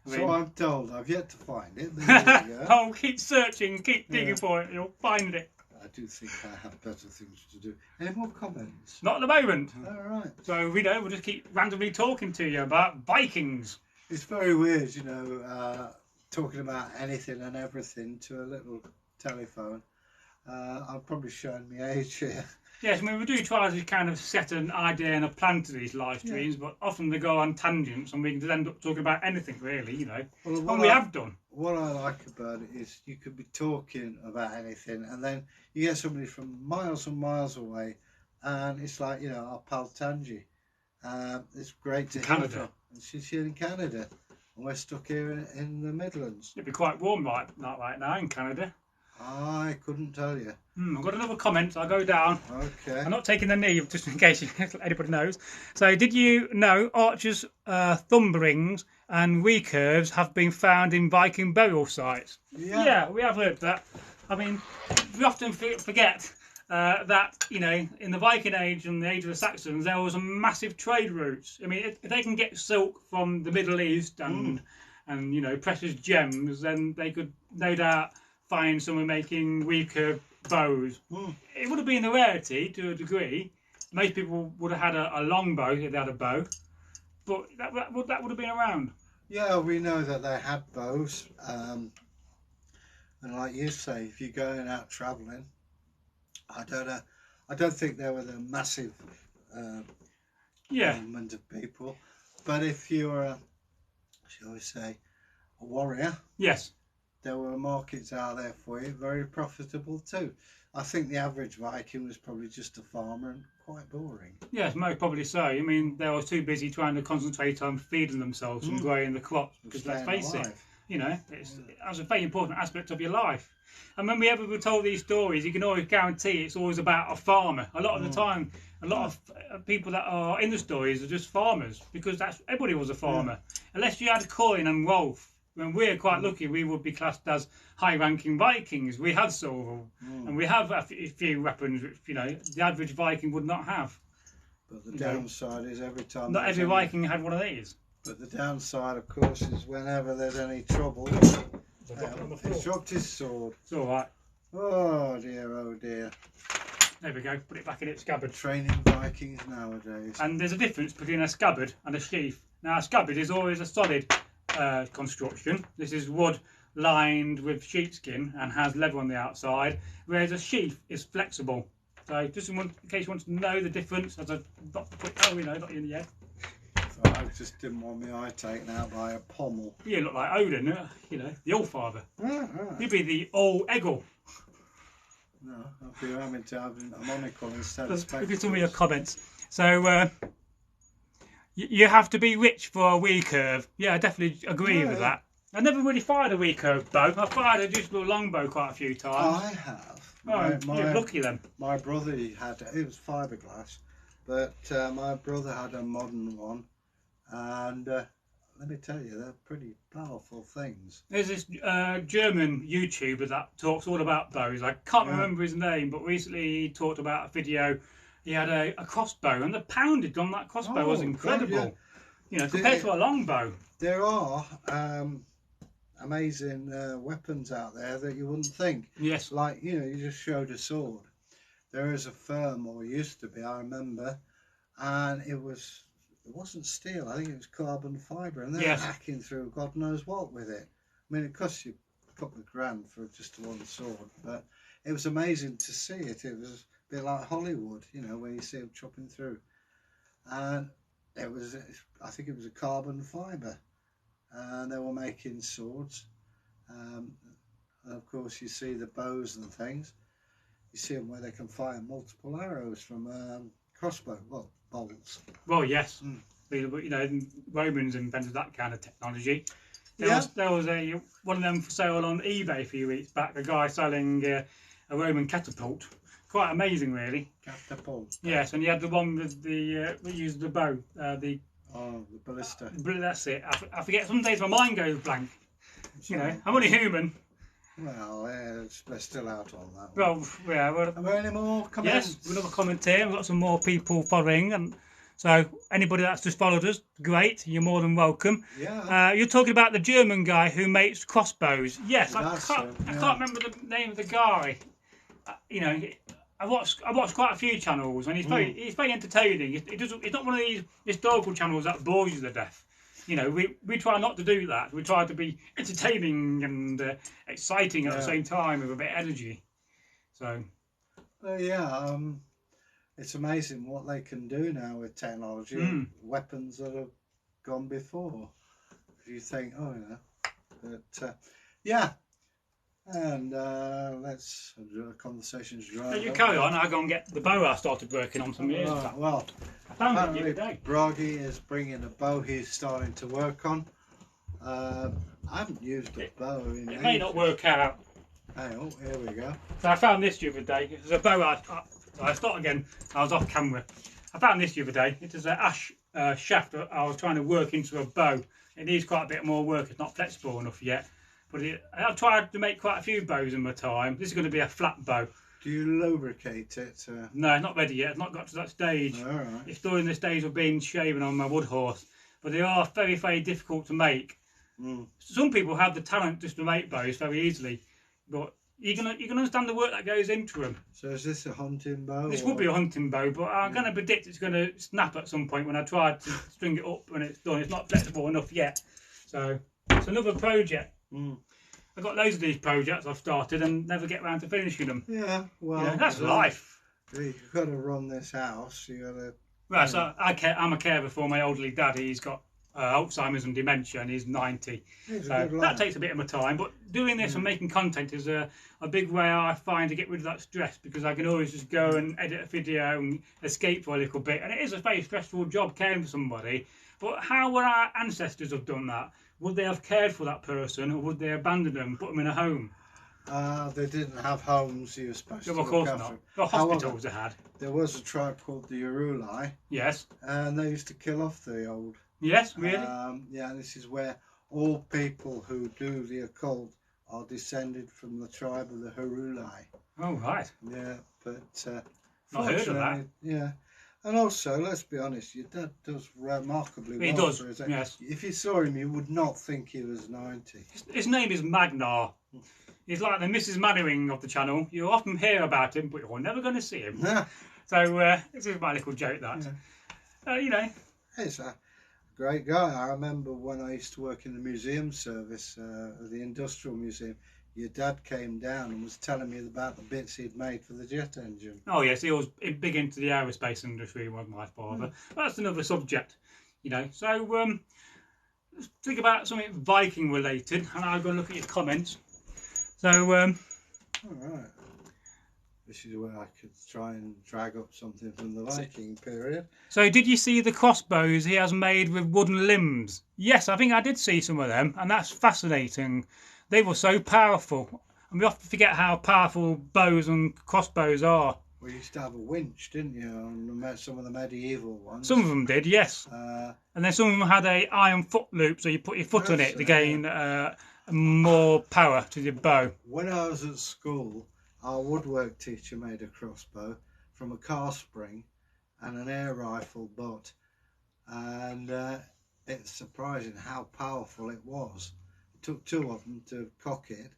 So I'm told. I've yet to find it. But there you go. Oh, keep searching, keep digging for it, you'll find it. I do think I have better things to do. Any more comments? Not at the moment. All right. So we'll just keep randomly talking to you about Vikings. It's very weird, you know, talking about anything and everything to a little telephone. I'm probably showing my age here. Yes, I mean, we do try to kind of set an idea and a plan to these live streams, but often they go on tangents and we can just end up talking about anything, really, you know. Well, and we have done. What I like about it is you could be talking about anything and then you get somebody from miles and miles away and it's like, you know, our pal Tangi. It's great to hear from. And she's here in Canada and we're stuck here in the Midlands. It'd be quite warm right now in Canada. I couldn't tell you. I've got another comment. I'll go down. Okay. I'm not taking the knee, just in case anybody knows. So, did you know archers' thumb rings and recurves have been found in Viking burial sites? Yeah, we have heard that. I mean, we often forget that, you know, in the Viking Age and the Age of the Saxons, there was a massive trade routes. I mean, if they can get silk from the Middle East and you know, precious gems, then they could no doubt find someone making recurve bows. It would have been a rarity to a degree. Most people would have had a long bow if they had a bow, but that would have been around. Yeah, we know that they had bows, and like you say, if you're going out travelling, I don't think there was a massive movement of people, but if you're shall we say, a warrior, yes, there were markets out there for you, very profitable too. I think the average Viking was probably just a farmer and quite boring. Yes, most probably so. I mean, they were too busy trying to concentrate on feeding themselves and growing the crops, because let's face it, you know, that's a very important aspect of your life. And when we ever were told these stories, you can always guarantee it's always about a farmer. A lot of the time, a lot of people that are in the stories are just farmers, because everybody was a farmer. Unless you had Coin and Rolf. When we're quite lucky, we would be classed as high-ranking Vikings. We had silver, and we have a few weapons which, you know, the average Viking would not have. But the downside is every time... Not every Viking had one of these. But the downside, of course, is whenever there's any trouble... He's dropped his sword. It's all right. Oh dear, oh dear. There we go. Put it back in its scabbard. Training Vikings nowadays. And there's a difference between a scabbard and a sheath. Now, a scabbard is always a solid construction. This is wood lined with sheepskin and has leather on the outside, whereas a sheath is flexible. So, just in case you want to know the difference, as a not in yet. So I just didn't want my eye taken out by a pommel. You look like Odin, you know, the All-Father. You'd be the old Egil. No, I'll be having to have a monocle instead of spectacles. Look at some of your comments. So, you have to be rich for a recurve. Yeah, I definitely agree with that. I never really fired a recurve bow. I fired a just little longbow quite a few times. I have. You're lucky then. My brother had, it was fiberglass, but my brother had a modern one, and let me tell you, they're pretty powerful things. There's this German YouTuber that talks all about bows. I can't remember his name, but recently he talked about a video. He had a crossbow, and the poundage on that crossbow was incredible. God, you know, compared to a longbow. There are amazing weapons out there that you wouldn't think. Yes. Like, you know, you just showed a sword. There is a firm, or used to be, I remember, and it wasn't steel. I think it was carbon fibre, and they're hacking through God knows what with it. I mean, it costs you a couple of grand for just one sword, but it was amazing to see it. It was a bit like Hollywood, you know, where you see them chopping through. And it was, I think it was a carbon fibre, and they were making swords. And of course, you see the bows and things. You see them where they can fire multiple arrows from crossbow, well, bolts. Well, yes. You know, Romans invented that kind of technology. There was one of them for sale on eBay a few weeks back. A guy selling a Roman catapult. Quite amazing, really. Catapult. Yes, and you had the one with the we used the bow. The ballista. That's it. I forget. Some days my mind goes blank. You know, I'm only human. Well, they're still out on that one. Well, yeah. Are there any more comments? Yes, another comment here. We've got some more people following, and So anybody that's just followed us, great. You're more than welcome. Yeah. You're talking about the German guy who makes crossbows. Yes, I That's can't, him, I yeah. can't remember the name of the guy. You know, I watched quite a few channels, and he's very entertaining. It's not one of these historical channels that bores you to death. You know, we try not to do that. We try to be entertaining and exciting at the same time with a bit of energy. So. Yeah. It's amazing what they can do now with technology. Weapons that have gone before. If you think, oh yeah, but yeah. And let's the conversation's dry. You carry on. I go and get the bow I started working on some years back. Well, I found it the other day. Bragi is bringing a bow he's starting to work on. I haven't used a bow in It may not work out. Hey, oh, here we go. So I found this the other day. It was a bow I start again. I was off camera. I found this the other day. It is an ash shaft that I was trying to work into a bow. It needs quite a bit more work. It's not flexible enough yet. But I've tried to make quite a few bows in my time. This is going to be a flat bow. Do you lubricate it? No, it's not ready yet. It's not got to that stage. All right. It's still in the stage of being shaven on my wood horse. But they are very, very difficult to make. Some people have the talent just to make bows very easily. But you can understand the work that goes into them. So is this a hunting bow? This would be a hunting bow, but I'm going to predict it's going to snap at some point when I try to string it up when it's done. It's not flexible enough yet. So it's another project. I've got loads of these projects I've started and never get around to finishing them. Yeah, well, that's life. You've got to run this house. You got to. Right, so I'm a carer for my elderly dad. He's got Alzheimer's and dementia, and he's 90. So that takes a bit of my time. But doing this and making content is a big way I find to get rid of that stress, because I can always just go and edit a video and escape for a little bit. And it is a very stressful job caring for somebody. But how would our ancestors have done that? Would they have cared for that person, or would they abandon them, put them in a home? They didn't have homes you were supposed to Of course not. The hospitals they had. There was a tribe called the Relive. Yes. And they used to kill off the old. Yes, really? Yeah, this is where all people who do the occult are descended from the tribe of the Relive. Oh, right. Yeah, but not heard of that. Yeah. And also, let's be honest, your dad does remarkably well. He does, yes. If you saw him, you would not think he was 90. His name is Magnar. He's like the Mrs. Mannering of the channel. You often hear about him, but you're never going to see him. So this is my little joke, that. Yeah. He's a great guy. I remember when I used to work in the museum service, the Industrial Museum, your dad came down and was telling me about the bits he'd made for the jet engine. Oh yes, he was big into the aerospace industry, was my father. That's another subject, So let's think about something Viking related, and I'll go and look at your comments. So all right, this is where I could try and drag up something from the Viking period. So did you see the crossbows he has made with wooden limbs? Yes, I think I did see some of them, and that's fascinating. They were so powerful, and we often forget how powerful bows and crossbows are. We used to have a winch, didn't you, on some of the medieval ones? Some of them did, yes. And then some of them had a iron foot loop, so you put your foot on it to gain more power to the bow. When I was at school, our woodwork teacher made a crossbow from a car spring and an air rifle butt, and it's surprising how powerful it was. Took two of them to cock it,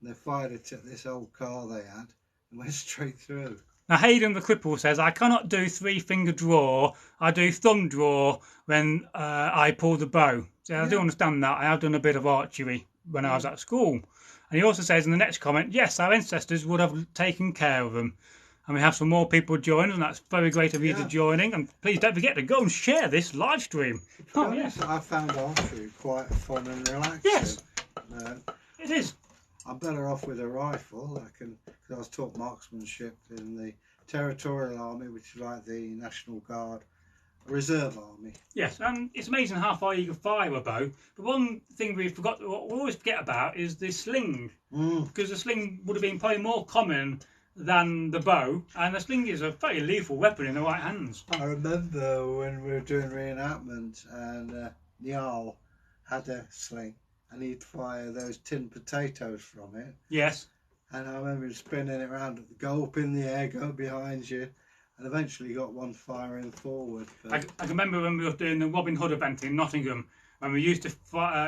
and they fired it at this old car they had and went straight through. Now Hayden the Cripple says, I cannot do three-finger draw, I do thumb draw when I pull the bow. So I do understand that. I have done a bit of archery when I was at school. And he also says in the next comment, yes, our ancestors would have taken care of them. And we have some more people joining, and that's very great of you to joining. And please don't forget to go and share this live stream. Oh, yes. I found archery quite fun and relaxing. Yes, it is. I'm better off with a rifle. Because I was taught marksmanship in the Territorial Army, which is like the National Guard Reserve Army. Yes, and it's amazing how far you can fire a bow. But one thing we always forget about is the sling. Because the sling would have been probably more common than the bow, and the sling is a very lethal weapon in the right hands. I remember when we were doing re-enactment and Njal had a sling and he'd fire those tin potatoes from it. Yes. And I remember spinning it around, go up in the air, go behind you, and eventually got one firing forward. But I can remember when we were doing the Robin Hood event in Nottingham, when we used to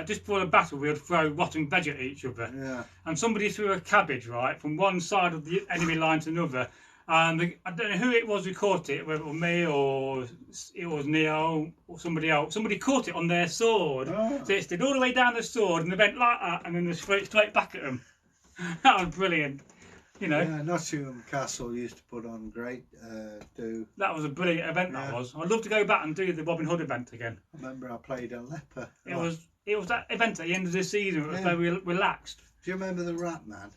just before the battle, we would throw rotten veg at each other. yeah, And somebody threw a cabbage right from one side of the enemy line to another. And I don't know who it was who caught it, whether it was me or it was Njal or somebody else. Somebody caught it on their sword. Oh. So it stayed all the way down the sword and they went like that and then they straight back at them. That was brilliant. You know, yeah. Nottingham Castle used to put on great do. that was a brilliant event. That Yeah. was. I'd love to go back and do the Robin Hood event again. I remember I played a leper. It was that event at the end of the season. It was Yeah. very relaxed. Do you remember the Rat Man?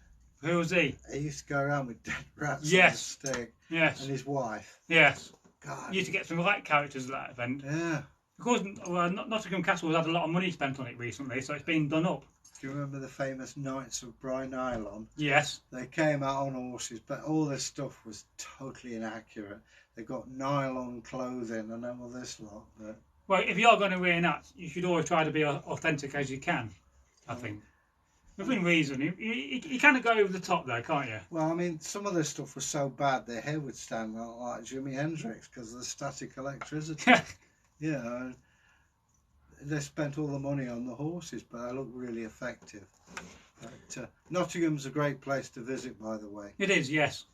Who was he? He used to go around with dead rats Yes. on a stick, Yes. and his wife. Yes. God. You used to get some right characters at that event. Yeah. Of course, Nottingham Castle has had a lot of money spent on it recently, so it's been done up. Do you remember the famous Knights of Brynylon? Yes. They came out on horses, but all their stuff was totally inaccurate. They got nylon clothing and all this lot. But Well, if you are going to reenact, you should always try to be as authentic as you can, I think. Within reason. You kind of go over the top there, can't you? well, I mean, some of their stuff was so bad their hair would stand out like Jimi Hendrix because of the static electricity. You know, they spent all the money on the horses, but they looked really effective. But, Nottingham's a great place to visit, by the way. It is, yes.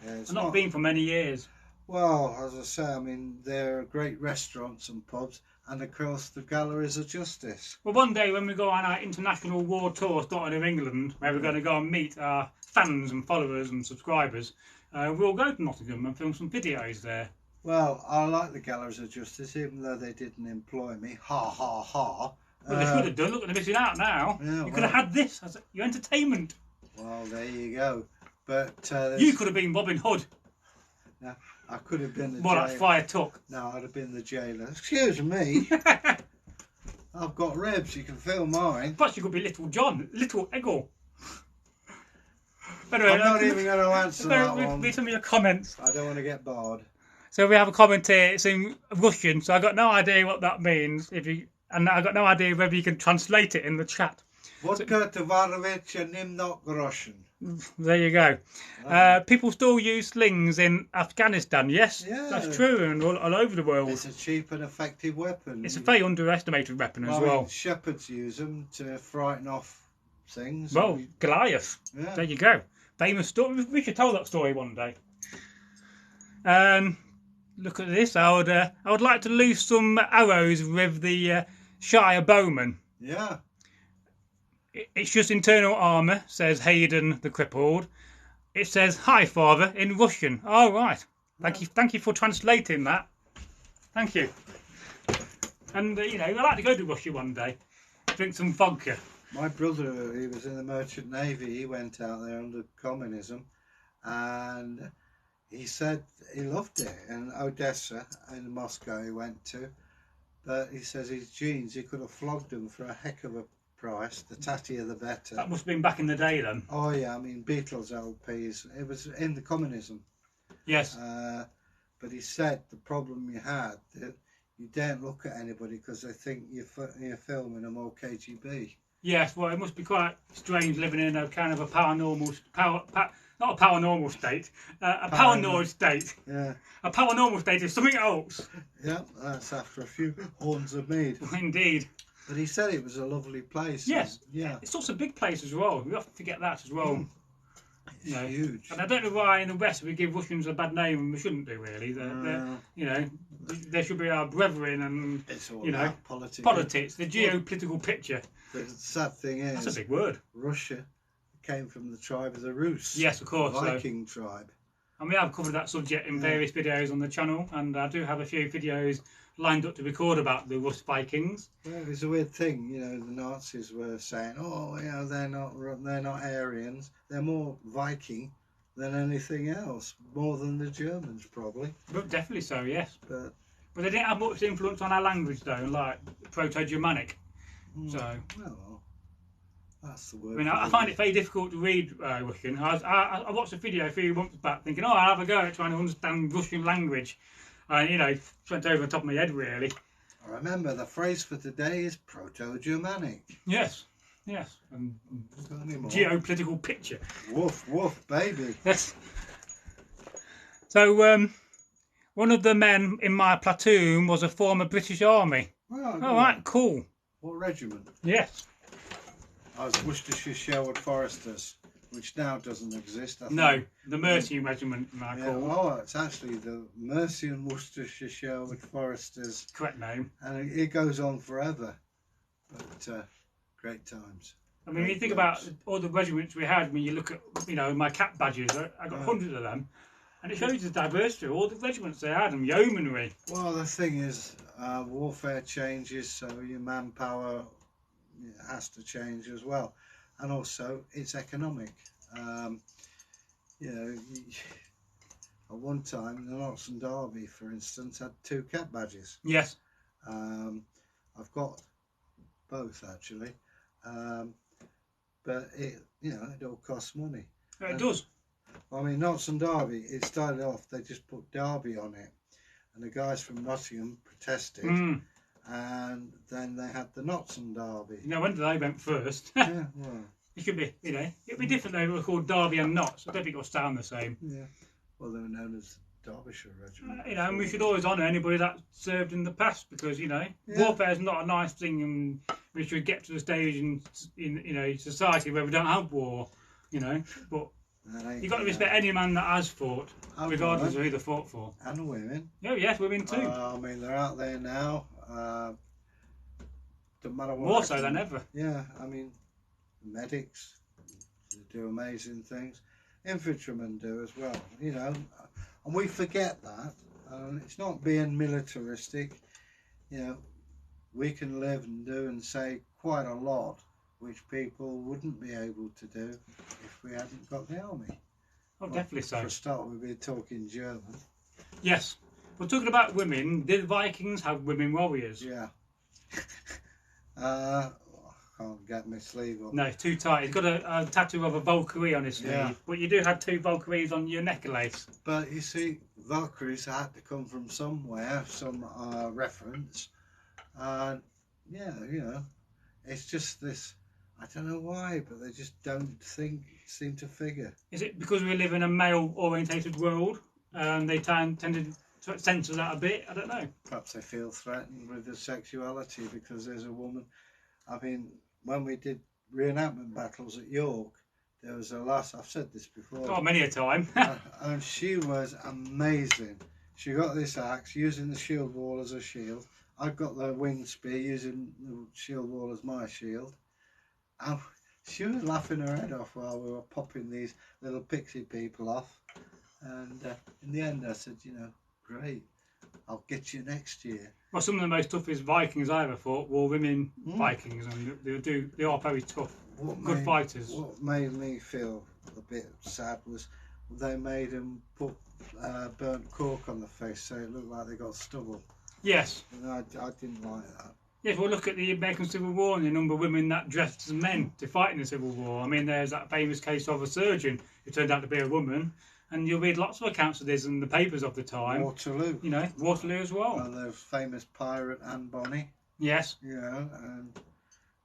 It's I've not been for many years. Well, as I say, I mean, there are great restaurants and pubs, and of course the Galleries of Justice. Well, one day when we go on our international war tour starting in England, where we're going to go and meet our fans and followers and subscribers, we'll go to Nottingham and film some videos there. Well, I like the Galleries of Justice, even though they didn't employ me. Ha ha ha. Well, they should have done. Look, they're missing out now. Yeah, You could have had this as your entertainment. Well, there you go. But You could have been Robin Hood. no, I could have been the More like jailer. Friar Tuck. No, I'd have been the jailer. Excuse me. I've got ribs. You can feel mine. Plus, you could be Little John, Little Egil. Anyway, I'm not even going to answer that one. Read some of your comments. I don't want to get bored. So we have a comment here. It's in Russian, so I got no idea what that means. And I got no idea whether you can translate it in the chat. Vodka Tovarovich and Nimnok Groshin. There you go. People still use slings in Afghanistan. Yes, Yeah. that's true, and all over the world. It's a cheap and effective weapon. It's a very underestimated weapon as I mean, well. shepherds use them to frighten off things. Well, Goliath. Yeah. There you go. Famous story. We should tell that story one day. Look at this. I would like to loose some arrows with the Shire bowman. Yeah. It's just internal armour, says Hayden the crippled. It says "Hi, Father" in Russian. All right. Thank you for translating that. Thank you. And I'd like to go to Russia one day, drink some vodka. My brother, he was in the Merchant Navy. He went out there under communism, and he said he loved it. In Odessa, in Moscow, he went to, but he says his jeans, he could have flogged them for a heck of a price. The tattier the better. That must have been back in the day then. Oh yeah, I mean Beatles LPs. It was in the communism. Yes. But he said the problem you had that you daren't look at anybody because they think you're filming them all KGB. Yes. Well, it must be quite strange living in a kind of a paranormal not a paranormal state, a paranoid state. Yeah. A paranormal state is something else. Yeah, that's after a few horns of mead. Indeed. But he said it was a lovely place. Yes. Yeah. It's also a big place as well. We often forget that as well. It's huge. And I don't know why in the West we give Russians a bad name, and we shouldn't do really. They should be our brethren, and It's all about politics, the geopolitical picture. The sad thing is, That's a big word. Russia came from the tribe of the Rus. Yes, of course. Viking tribe. And we have covered that subject in various videos on the channel, and I do have a few videos lined up to record about the Rus Vikings. Well, it's a weird thing, the Nazis were saying, they're not Aryans, they're more Viking than anything else, more than the Germans probably. But definitely so, yes. But they didn't have much influence on our language though, like Proto-Germanic. So, well, that's the word. I mean, I find it very difficult to read Russian. I watched a video a few months back thinking, I'll have a go at trying to understand Russian language. It went over the top of my head, really. Remember, the phrase for today is Proto-Germanic. Yes. And geopolitical picture. Woof, woof, baby. Yes. So, One of the men in my platoon was a former British Army. Oh, All right, cool. What regiment? Yes. I was Worcestershire Sherwood Foresters, which now doesn't exist. I No, think. the Mercian Regiment, I Yeah, call. oh, it's actually the Mercian Worcestershire Sherwood Foresters. Correct name. And it goes on forever. But great times. I mean, when you think about all the regiments we had, when you look at, you know, my cap badges, I got hundreds of them. And it shows the diversity of all the regiments they had and yeomanry. Well, the thing is, warfare changes, so your manpower has to change as well. And also, it's economic. You know, at one time, the Notts and Derby, for instance, had 2 cap badges. Yes. I've got both, actually. But it, you know, it all costs money. It does. I mean, Notts and Derby, it started off, they just put Derby on it. And the guys from Nottingham protested. And then they had the Notts and Derby. You know, when they went first. Yeah, well. It could be, you know, it'd be different. They were called Derby and Notts. I don't think it'll sound the same. Yeah. Well, they were known as Derbyshire Regiment. You know, and we should always honour anybody that served in the past because, you know, warfare is not a nice thing, and we should get to the stage in you know, society where we don't have war, you know. But you've got to respect any man that has fought, regardless of who they fought for. And women. Yeah, yes, women too. I mean, they're out there now. Don't matter what. More so than ever. Yeah, I mean, medics do amazing things. Infantrymen do as well, you know. And we forget that. It's not being militaristic. You know, we can live and do and say quite a lot which people wouldn't be able to do if we hadn't got the army. Oh, definitely so. For a start, we'd be talking German. Yes. We're talking about women. Did Vikings have women warriors? Yeah. I can't get my sleeve up. No, it's too tight. He's got a tattoo of a Valkyrie on his sleeve. Yeah. But you do have 2 Valkyries on your necklace. But you see, Valkyries had to come from somewhere, some reference. And yeah, you know, it's just this, I don't know why, but they just don't seem to figure. Is it because we live in a male-orientated world and they tended to censor that a bit? I don't know. Perhaps they feel threatened with their sexuality because there's a woman. I mean, when we did re-enactment battles at York, there was a lass, I've said this before. Oh, many a time. And she was amazing. She got this axe using the shield wall as a shield. I got the winged spear using the shield wall as my shield. And she was laughing her head off while we were popping these little pixie people off. And in the end I said, you know, great, I'll get you next year. Well, some of the most toughest Vikings I ever fought were women Vikings, and they are very tough, good fighters. What made me feel a bit sad was they made them put burnt cork on the face so it looked like they got stubble. Yes. And I didn't like that. Yes, well, look at the American Civil War and the number of women that dressed as men to fight in the Civil War. I mean, there's that famous case of a surgeon who turned out to be a woman, and you'll read lots of accounts of this in the papers of the time. Waterloo. You know, Waterloo as well. And the famous pirate Anne Bonny. Yes. You know, and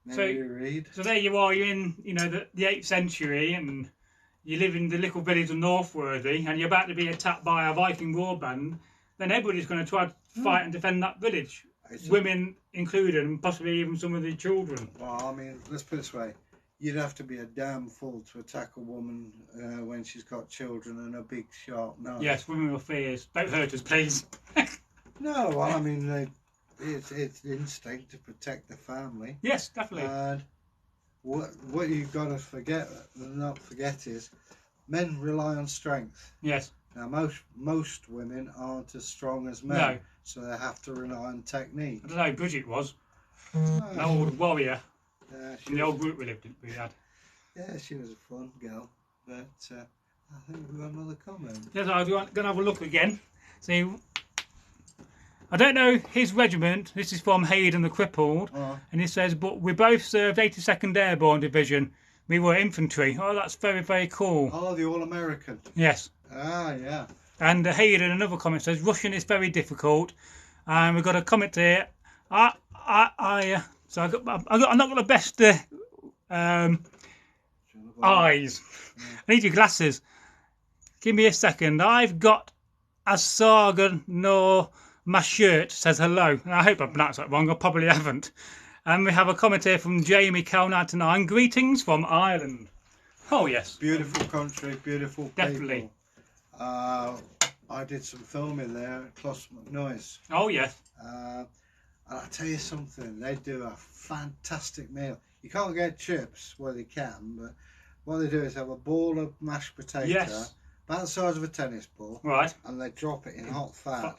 Mary Read. So there you are, you're in, you know, the 8th century, and you live in the little village of Northworthy, and you're about to be attacked by a Viking war band, then everybody's going to try to fight and defend that village. Women included, and possibly even some of the children. Well, I mean, let's put it this way. You'd have to be a damn fool to attack a woman when she's got children and a big sharp nose. Yes, women are fierce. Don't hurt us, please. No, well, I mean, it's instinct to protect the family. Yes, definitely. And what you've got to not forget is, men rely on strength. Yes. Now, most women aren't as strong as men. No. So they have to rely on technique. I don't know, Bridget was. An old warrior. In the old group we had. Yeah, she was a fun girl. But I think we've got another comment. Yes, I'm going to have a look again. See, I don't know his regiment. This is from Hayden the Crippled. And he says, but we both served 82nd Airborne Division. We were infantry. Oh, that's very, very cool. Oh, the All-American. Yes. Ah, yeah. And Hayden, another comment, says Russian is very difficult. And we've got a comment here. So I'm not got the best eyes. I need your glasses. Give me a second. I've got as Saga nor my shirt says hello. And I hope I pronounced that wrong. I probably haven't. And we have a comment here from Jamie Cal99. Greetings from Ireland. Oh yes, Beautiful country, beautiful people. Definitely. I did some filming there at Clos McNoise. Oh yes. And I'll tell you something, they do a fantastic meal. You can't get chips, well you can, but what they do is have a ball of mashed potato, Yes. about the size of a tennis ball, Right. and they drop it in hot fat.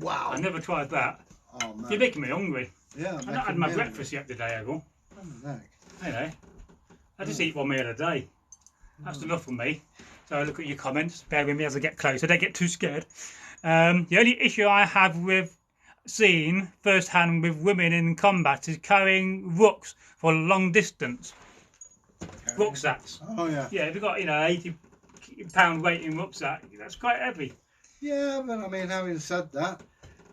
Wow. I never tried that. Oh man. You're making me hungry. Yeah. I've not had my breakfast yet today, Egil. You know, I just eat one meal a day. That's enough for me. So look at your comments. Bear with me as I get closer. Don't get too scared. The only issue I have with seeing firsthand with women in combat is carrying rooks for long distance. Rucksacks. Oh yeah. Yeah, if you've got 80-pound weight in rucksack, that's quite heavy. Yeah, but I mean, having said that,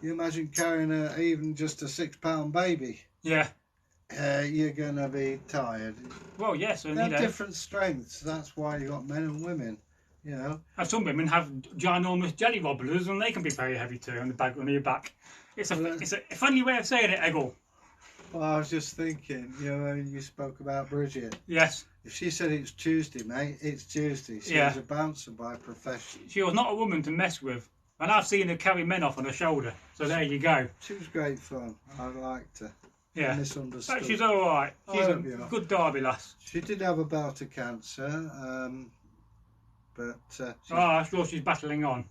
you imagine carrying even just a 6-pound baby. Yeah. You're gonna be tired. Well, yes, and They have different strengths. That's why you got men and women. You know. And some women have ginormous jelly wobblers, and they can be very heavy too on the back on your back. It's a funny way of saying it, Egil. Well, I was just thinking, you know, when you spoke about Bridget. Yes. If she said it's Tuesday, mate, it's Tuesday. She was a bouncer by profession. She was not a woman to mess with. And I've seen her carry men off on her shoulder. So there you go. She was great fun. I liked her. Yeah. Misunderstood. But she's all right. She's a good Derby lass. She did have a bout of cancer, but... I'm sure she's battling on.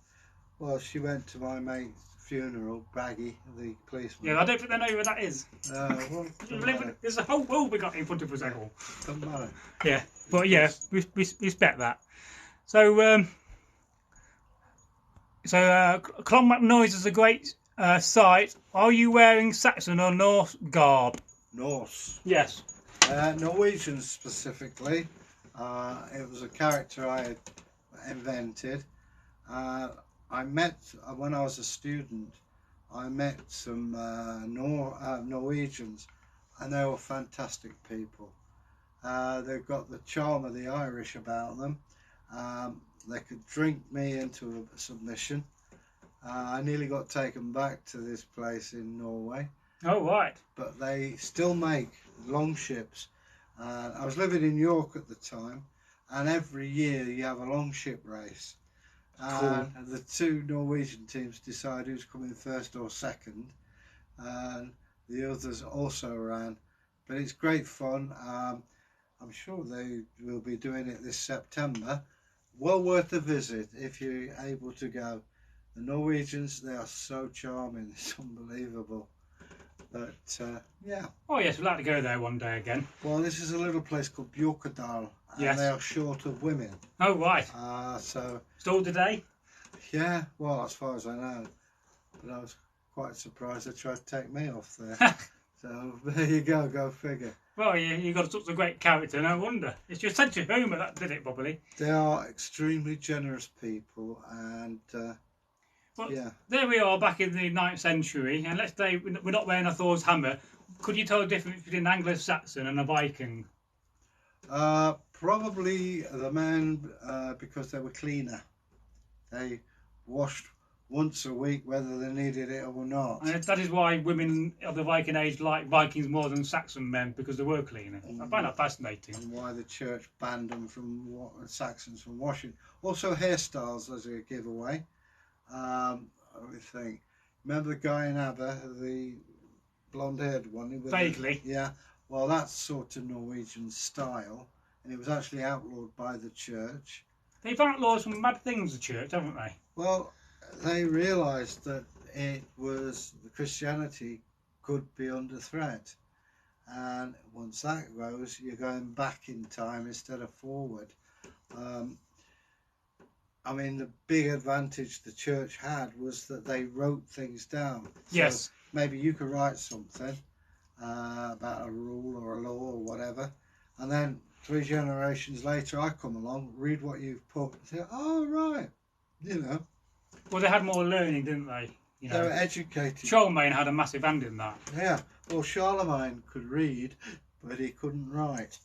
Well, she went to my mate's funeral, Bragi, the policeman. Yeah, I don't think they know who that is. Well, There's a whole world we got in front of us, Egil. Doesn't matter. Yeah, but yeah, we respect that. So, Clonmacnoise Noise is a great site. Are you wearing Saxon or Norse garb? Norse. Yes. Norwegian specifically. It was a character I had invented. I met, when I was a student, I met some Norwegians, and they were fantastic people. They've got the charm of the Irish about them. They could drink me into a submission. I nearly got taken back to this place in Norway. Oh, right. But they still make long ships. I was living in York at the time, and every year you have a long ship race. Cool. And the two Norwegian teams decide who's coming first or second, and the others also ran. But it's great fun. I'm sure they will be doing it this September. Well worth a visit if you're able to go. The Norwegians, they are so charming, it's unbelievable. But yeah. Oh yes, we'd like to go there one day again. Well, this is a little place called Bjorkadal, and yes. They are short of women. Oh right. So. Still today? Yeah, well, as far as I know. But I was quite surprised they tried to take me off there. So there you go, go figure. Well, you got such a great character, no wonder. It's your sense of humour that did it, probably. They are extremely generous people, and well, yeah. There we are back in the 9th century, and let's say we're not wearing a Thor's hammer. Could you tell the difference between an Anglo-Saxon and a Viking? Probably the men, because they were cleaner. They washed once a week, whether they needed it or not. And that is why women of the Viking age like Vikings more than Saxon men, because they were cleaner. I find that fascinating. And why the church banned them from Saxons from washing. Also hairstyles as a giveaway. Let me think. Remember the guy in ABBA, the blonde-haired one? Vaguely. Yeah. Well, that's sort of Norwegian style, and it was actually outlawed by the church. They've outlawed some mad things, the church, haven't they? Well, they realised that it was the Christianity could be under threat, and once that goes, you're going back in time instead of forward. I mean, the big advantage the church had was that they wrote things down. So yes. Maybe you could write something about a rule or a law or whatever, and then 3 generations later I come along, read what you've put, and say, oh, right, you know. Well, they had more learning, didn't they? You know, they were educated. Charlemagne had a massive hand in that. Yeah, well, Charlemagne could read, but he couldn't write.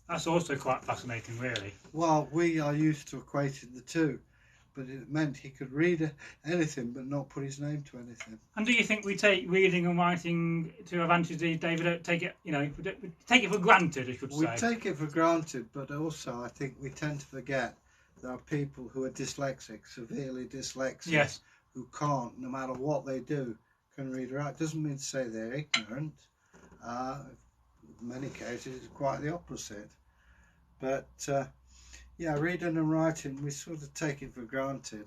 That's also quite fascinating, really. Well, we are used to equating the two, but it meant he could read anything but not put his name to anything. And do you think we take reading and writing to advantage these days? We don't take it, we take it for granted, I should We say. take it for granted, but also I think we tend to forget there are people who are dyslexic, severely dyslexic, Yes. who can't, no matter what they do, can read or write. Doesn't mean to say they're ignorant. In many cases, it's quite the opposite. But yeah, reading and writing, we sort of take it for granted.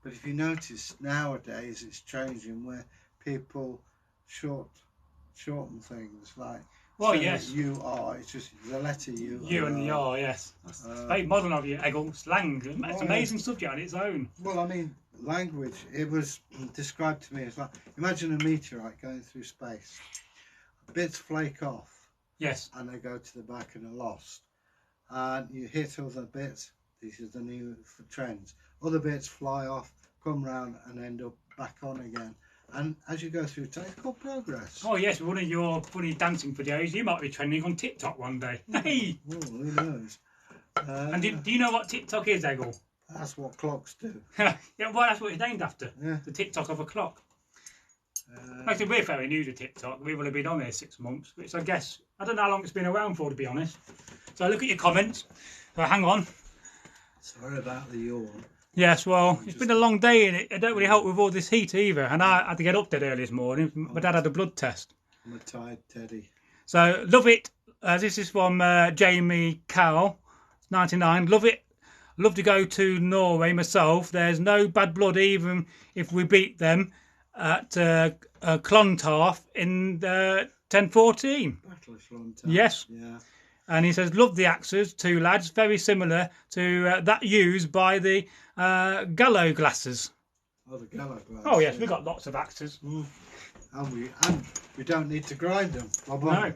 But if you notice, nowadays it's changing where people shorten things like. Well, so yes. You are. It's just the letter U. You and the R, yes. That's very modern of you, Egil. Slang. It's an amazing subject on its own. Well, I mean, language. It was described to me as like, imagine a meteorite going through space. Bits flake off. Yes. And they go to the back and are lost. And you hit other bits. These are the new trends. Other bits fly off, come round, and end up back on again. And as you go through time, it's called progress. Oh yes, one of your funny dancing videos, you might be trending on TikTok one day. Hey! Oh, who knows? And do you know what TikTok is, Egil? That's what clocks do. Yeah, well, that's what it's named after. Yeah. The TikTok of a clock. Actually, we're very new to TikTok. We've only been on here 6 months, which I guess, I don't know how long it's been around for, to be honest. So look at your comments. Hang on. Sorry about the yawn. Yes, well, it's been a long day and it don't really help with all this heat either. And I had to get up dead early this morning. My dad had a blood test. I'm a tired teddy. So, love it. This is from Jamie Carroll, 99. Love it. Love to go to Norway myself. There's no bad blood even if we beat them at Clontarf in 1014. Battle of Clontarf. Yes. Yeah. And he says, love the axes, two lads, very similar to that used by the Gallo glasses. Oh, the Gallo glasses. Oh, yes, we've got lots of axes. Mm. And we don't need to grind them. No.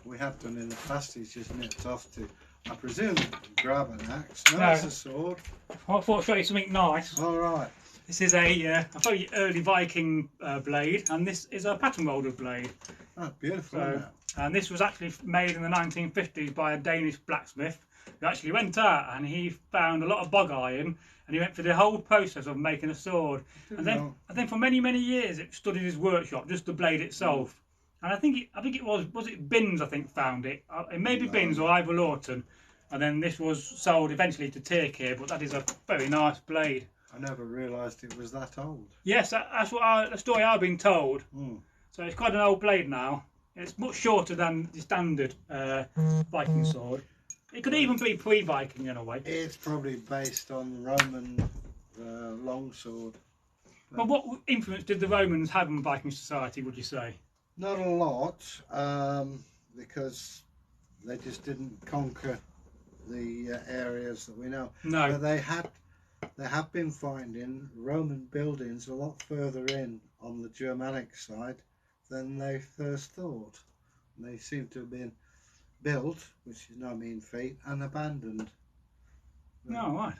We have done in the past. He's just nipped off to, I presume, grab an axe. No, No. it's a sword. I thought I'd show you something nice. All right. This is a very early Viking blade, and this is a pattern welded blade. Oh, beautiful, isn't it? And this was actually made in the 1950s by a Danish blacksmith who actually went out and he found a lot of bog iron and he went through the whole process of making a sword. And then for many, many years it stood in his workshop, just the blade itself. And I think it was it Binns, I think, found it. It may be Binns or Ivor Lawton. And then this was sold eventually to Tyrkir, but that is a very nice blade. I never realised it was that old. Yes, that's what the story I've been told. Mm. So it's quite an old blade now. It's much shorter than the standard Viking sword. It could even be pre-Viking in a way. It's probably based on the Roman longsword. But what influence did the Romans have on Viking society, would you say? Not a lot, because they just didn't conquer the areas that we know. No. But they have been finding Roman buildings a lot further in on the Germanic side than they first thought. They seem to have been built, which is no mean feat, and abandoned. No, right.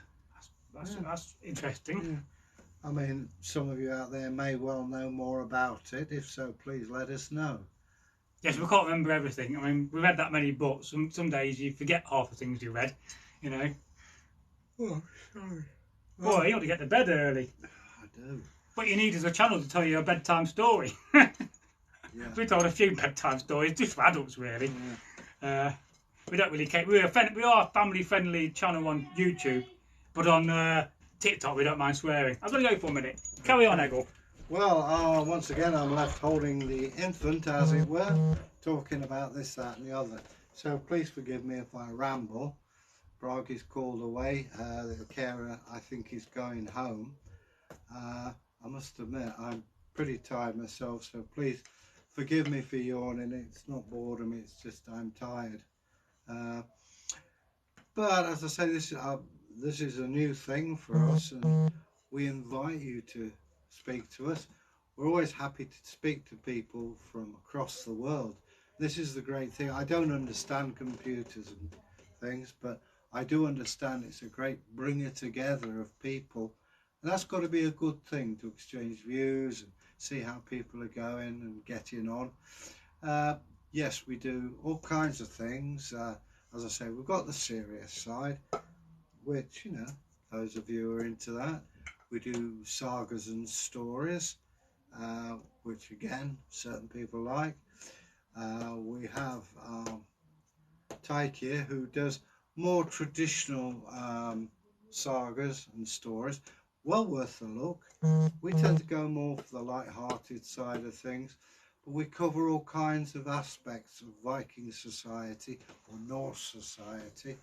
That's interesting. Yeah. I mean, some of you out there may well know more about it. If so, please let us know. Yes, we can't remember everything. I mean, we read that many books. Some days you forget half the things you read, you know. Oh, sorry. Boy, you ought to get to bed early. I do. What you need is a channel to tell you a bedtime story. Yeah. We told a few bedtime stories, just for adults, really. Yeah. We don't really care. We are a family-friendly channel on YouTube, but on TikTok we don't mind swearing. I've got to go for a minute. Carry on, Egil. Well, once again, I'm left holding the infant, as it were, talking about this, that, and the other. So please forgive me if I ramble. Bragi's called away. The carer, I think, is going home. I must admit, I'm pretty tired myself, so please forgive me for yawning. It's not boredom, it's just I'm tired. But as I say, this is a new thing for us, and we invite you to speak to us. We're always happy to speak to people from across the world. This is the great thing. I don't understand computers and things, but I do understand it's a great bringer together of people, and that's got to be a good thing, to exchange views and see how people are going and getting on. Yes, we do all kinds of things. As I say, we've got the serious side, which, you know, those of you who are into that. We do sagas and stories, which again, certain people like. We have Tyrkir, who does more traditional sagas and stories. Well worth a look. We tend to go more for the light-hearted side of things, but we cover all kinds of aspects of Viking society or Norse society.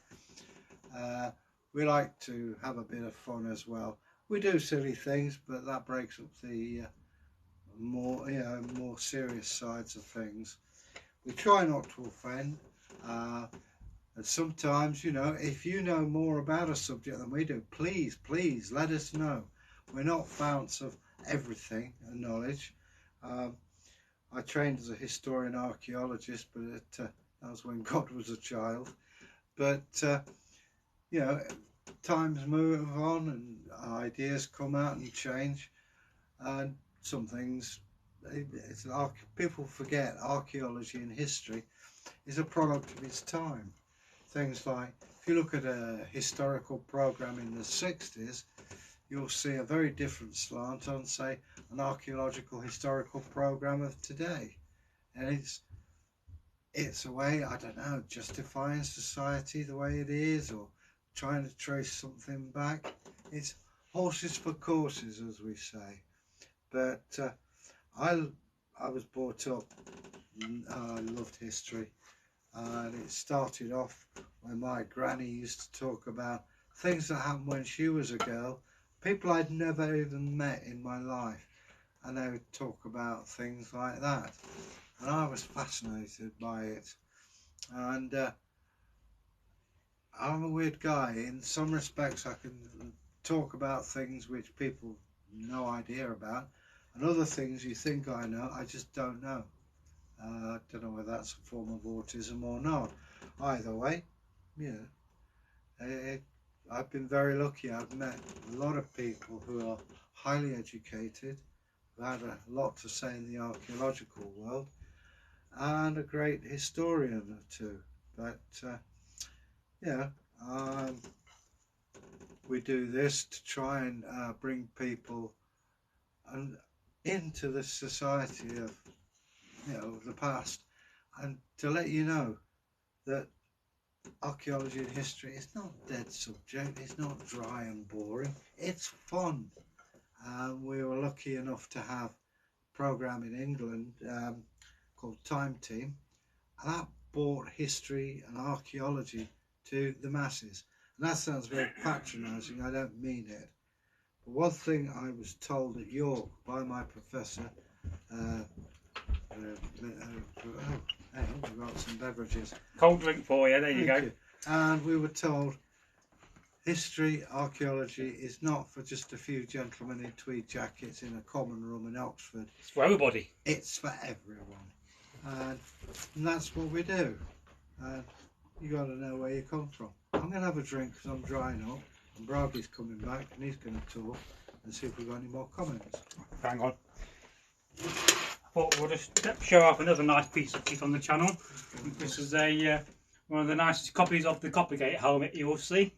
We like to have a bit of fun as well. We do silly things, but that breaks up the more serious sides of things. We try not to offend. And sometimes, if you know more about a subject than we do, please let us know. We're not founts of everything and knowledge. I trained as a historian archaeologist, but that was when God was a child. But times move on and ideas come out and change, and some things, people forget archaeology and history is a product of its time. Things like, if you look at a historical program in the 60s, you'll see a very different slant on, say, an archaeological historical program of today. And it's a way, I don't know, justifying society the way it is, or trying to trace something back. It's horses for courses, as we say. But I was brought up, I loved history. And it started off when my granny used to talk about things that happened when she was a girl, people I'd never even met in my life, and they would talk about things like that, and I was fascinated by it. And I'm a weird guy. In some respects I can talk about things which people have no idea about, and other things you think I know, I just don't know. I don't know whether that's a form of autism or not. Either way, I've been very lucky. I've met a lot of people who are highly educated, who had a lot to say in the archaeological world, and a great historian or two. But we do this to try and bring people into the society of the past, and to let you know that archaeology and history is not a dead subject, it's not dry and boring, it's fun. We were lucky enough to have a programme in England called Time Team, and that brought history and archaeology to the masses. And that sounds very patronising, I don't mean it. But one thing I was told at York by my professor, we've got some beverages. Cold drink for you, there you go. You. And we were told history, archaeology is not for just a few gentlemen in tweed jackets in a common room in Oxford. It's for everybody. It's for everyone. And that's what we do. And you got to know where you come from. I'm going to have a drink because I'm drying up. And Bragi's coming back and he's going to talk and see if we've got any more comments. Hang on. I thought we'll just show off another nice piece of kit on the channel. This is one of the nicest copies of the Coppergate helmet you'll see.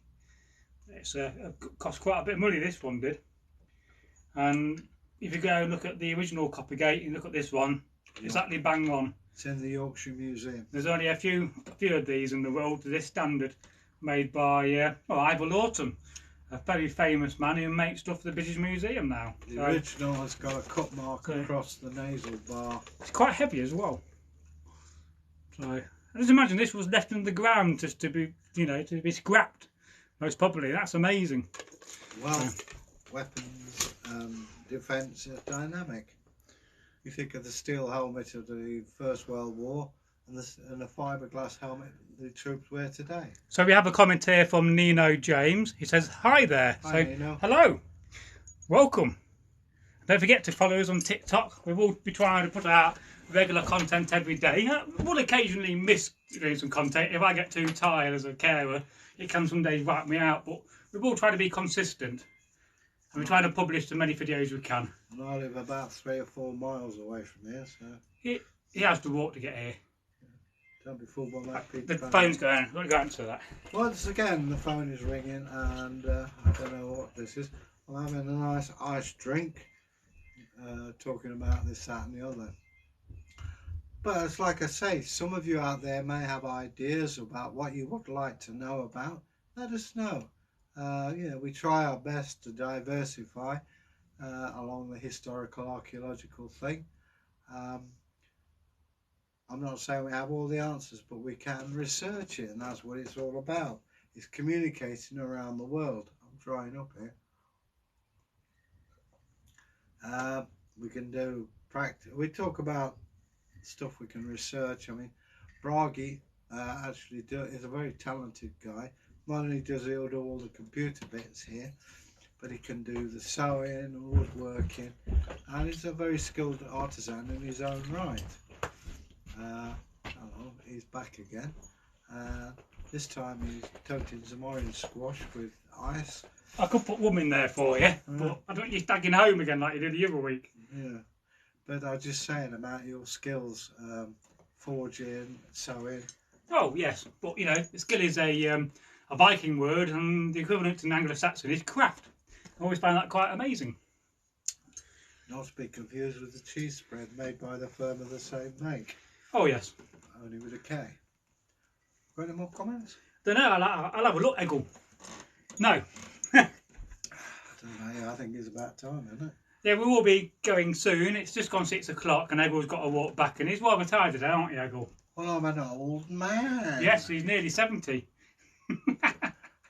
It's cost quite a bit of money, this one did. And if you go and look at the original Coppergate and look at this one, exactly bang on. It's in the Yorkshire Museum. There's only a few of these in the world to this standard, made by Ivor Lawton, a very famous man who makes stuff for the British Museum now. The original has got a cut mark across the nasal bar. It's quite heavy as well. So I just imagine this was left in the ground just to be, to be scrapped. Most probably. That's amazing. Well, weapons defence is dynamic. You think of the steel helmet of the First World War and the fiberglass helmet the troops wear today. So we have a comment here from Nino James. He says, hi there. Hi, Nino. Hello. Welcome. Don't forget to follow us on TikTok. We will be trying to put out regular content every day. We'll occasionally miss doing some content. If I get too tired as a carer, it can some days wipe me out. But we will try to be consistent. And we're trying to publish as many videos as we can. And I live about 3 or 4 miles away from here, so... He has to walk to get here. Don't be fooled by that The Peter Pan. phone's going. I've got to go answer that. Once again, the phone is ringing, and I don't know what this is. I'm having a nice iced drink, talking about this, that, and the other. But it's like I say, some of you out there may have ideas about what you would like to know about. Let us know. We try our best to diversify along the historical archaeological thing. I'm not saying we have all the answers, but we can research it, and that's what it's all about. It's communicating around the world. I'm drying up here. We can do practice. We talk about stuff we can research. I mean, Bragi actually is a very talented guy. Not only does he do all the computer bits here, but he can do the sewing, woodworking, and he's a very skilled artisan in his own right. Hello, he's back again. This time he's toting some orange squash with ice. I could put one in there for you, but I don't want you stagging home again like you did the other week. Yeah, but I was just saying about your skills, forging, sewing. Oh yes, but you know, the skill is a Viking word, and the equivalent to an Anglo-Saxon is craft. I always found that quite amazing. Not to be confused with the cheese spread made by the firm of the same make. Oh yes. Only with a K. Got any more comments? Don't know. I'll have a look, Egil. No. I don't know. I think it's about time, isn't it? Yeah, we will be going soon. It's just gone 6 o'clock, and Egil's got to walk back, and he's rather tired today, aren't you, Egil? Well, I'm an old man. Yes, he's nearly 70.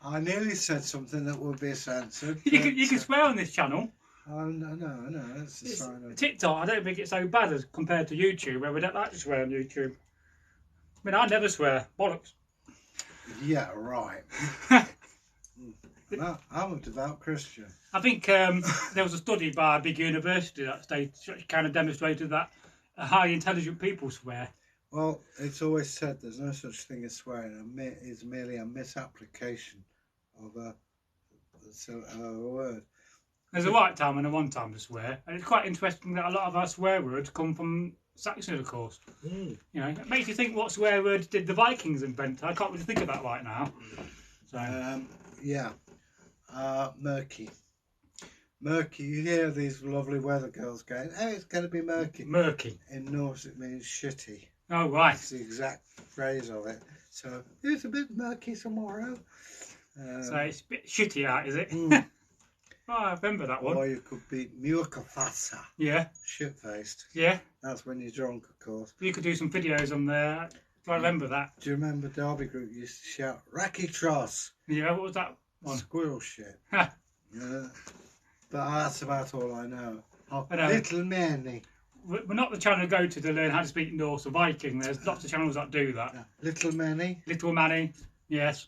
I nearly said something that would be censored. You can swear on this channel. Oh, no, that's the sign of... TikTok, I don't think it's so bad as compared to YouTube, where we don't like to swear on YouTube. I mean, I never swear. Bollocks. Yeah, right. No, I'm a devout Christian. I think there was a study by a big university that kind of demonstrated that highly intelligent people swear. Well, it's always said there's no such thing as swearing. It's merely a misapplication of a word. There's a right time and a wrong time to swear, and it's quite interesting that a lot of our swear words come from Saxon, of course. You know, it makes you think what swear words did the Vikings invent. I can't really think of that right now. So. Murky. Murky. You hear these lovely weather girls going, "Oh, it's going to be murky." Murky. In Norse, it means shitty. Oh right. That's the exact phrase of it. So it's a bit murky tomorrow. So it's a bit shitty out, is it? Oh, I remember that one. Or you could be mjukafasa. Yeah. Shit-faced. Yeah. That's when you're drunk, of course. You could do some videos on there. I remember that. Do you remember Derby Group used to shout, "Racky Tross"? Yeah, what was that one? Squirrel shit. Ha. Yeah. But that's about all I know. Oh, I know. Little Manny. We're not the channel to go to learn how to speak Norse or Viking. There's lots of channels that do that. Yeah. Little Manny. Little Manny, yes.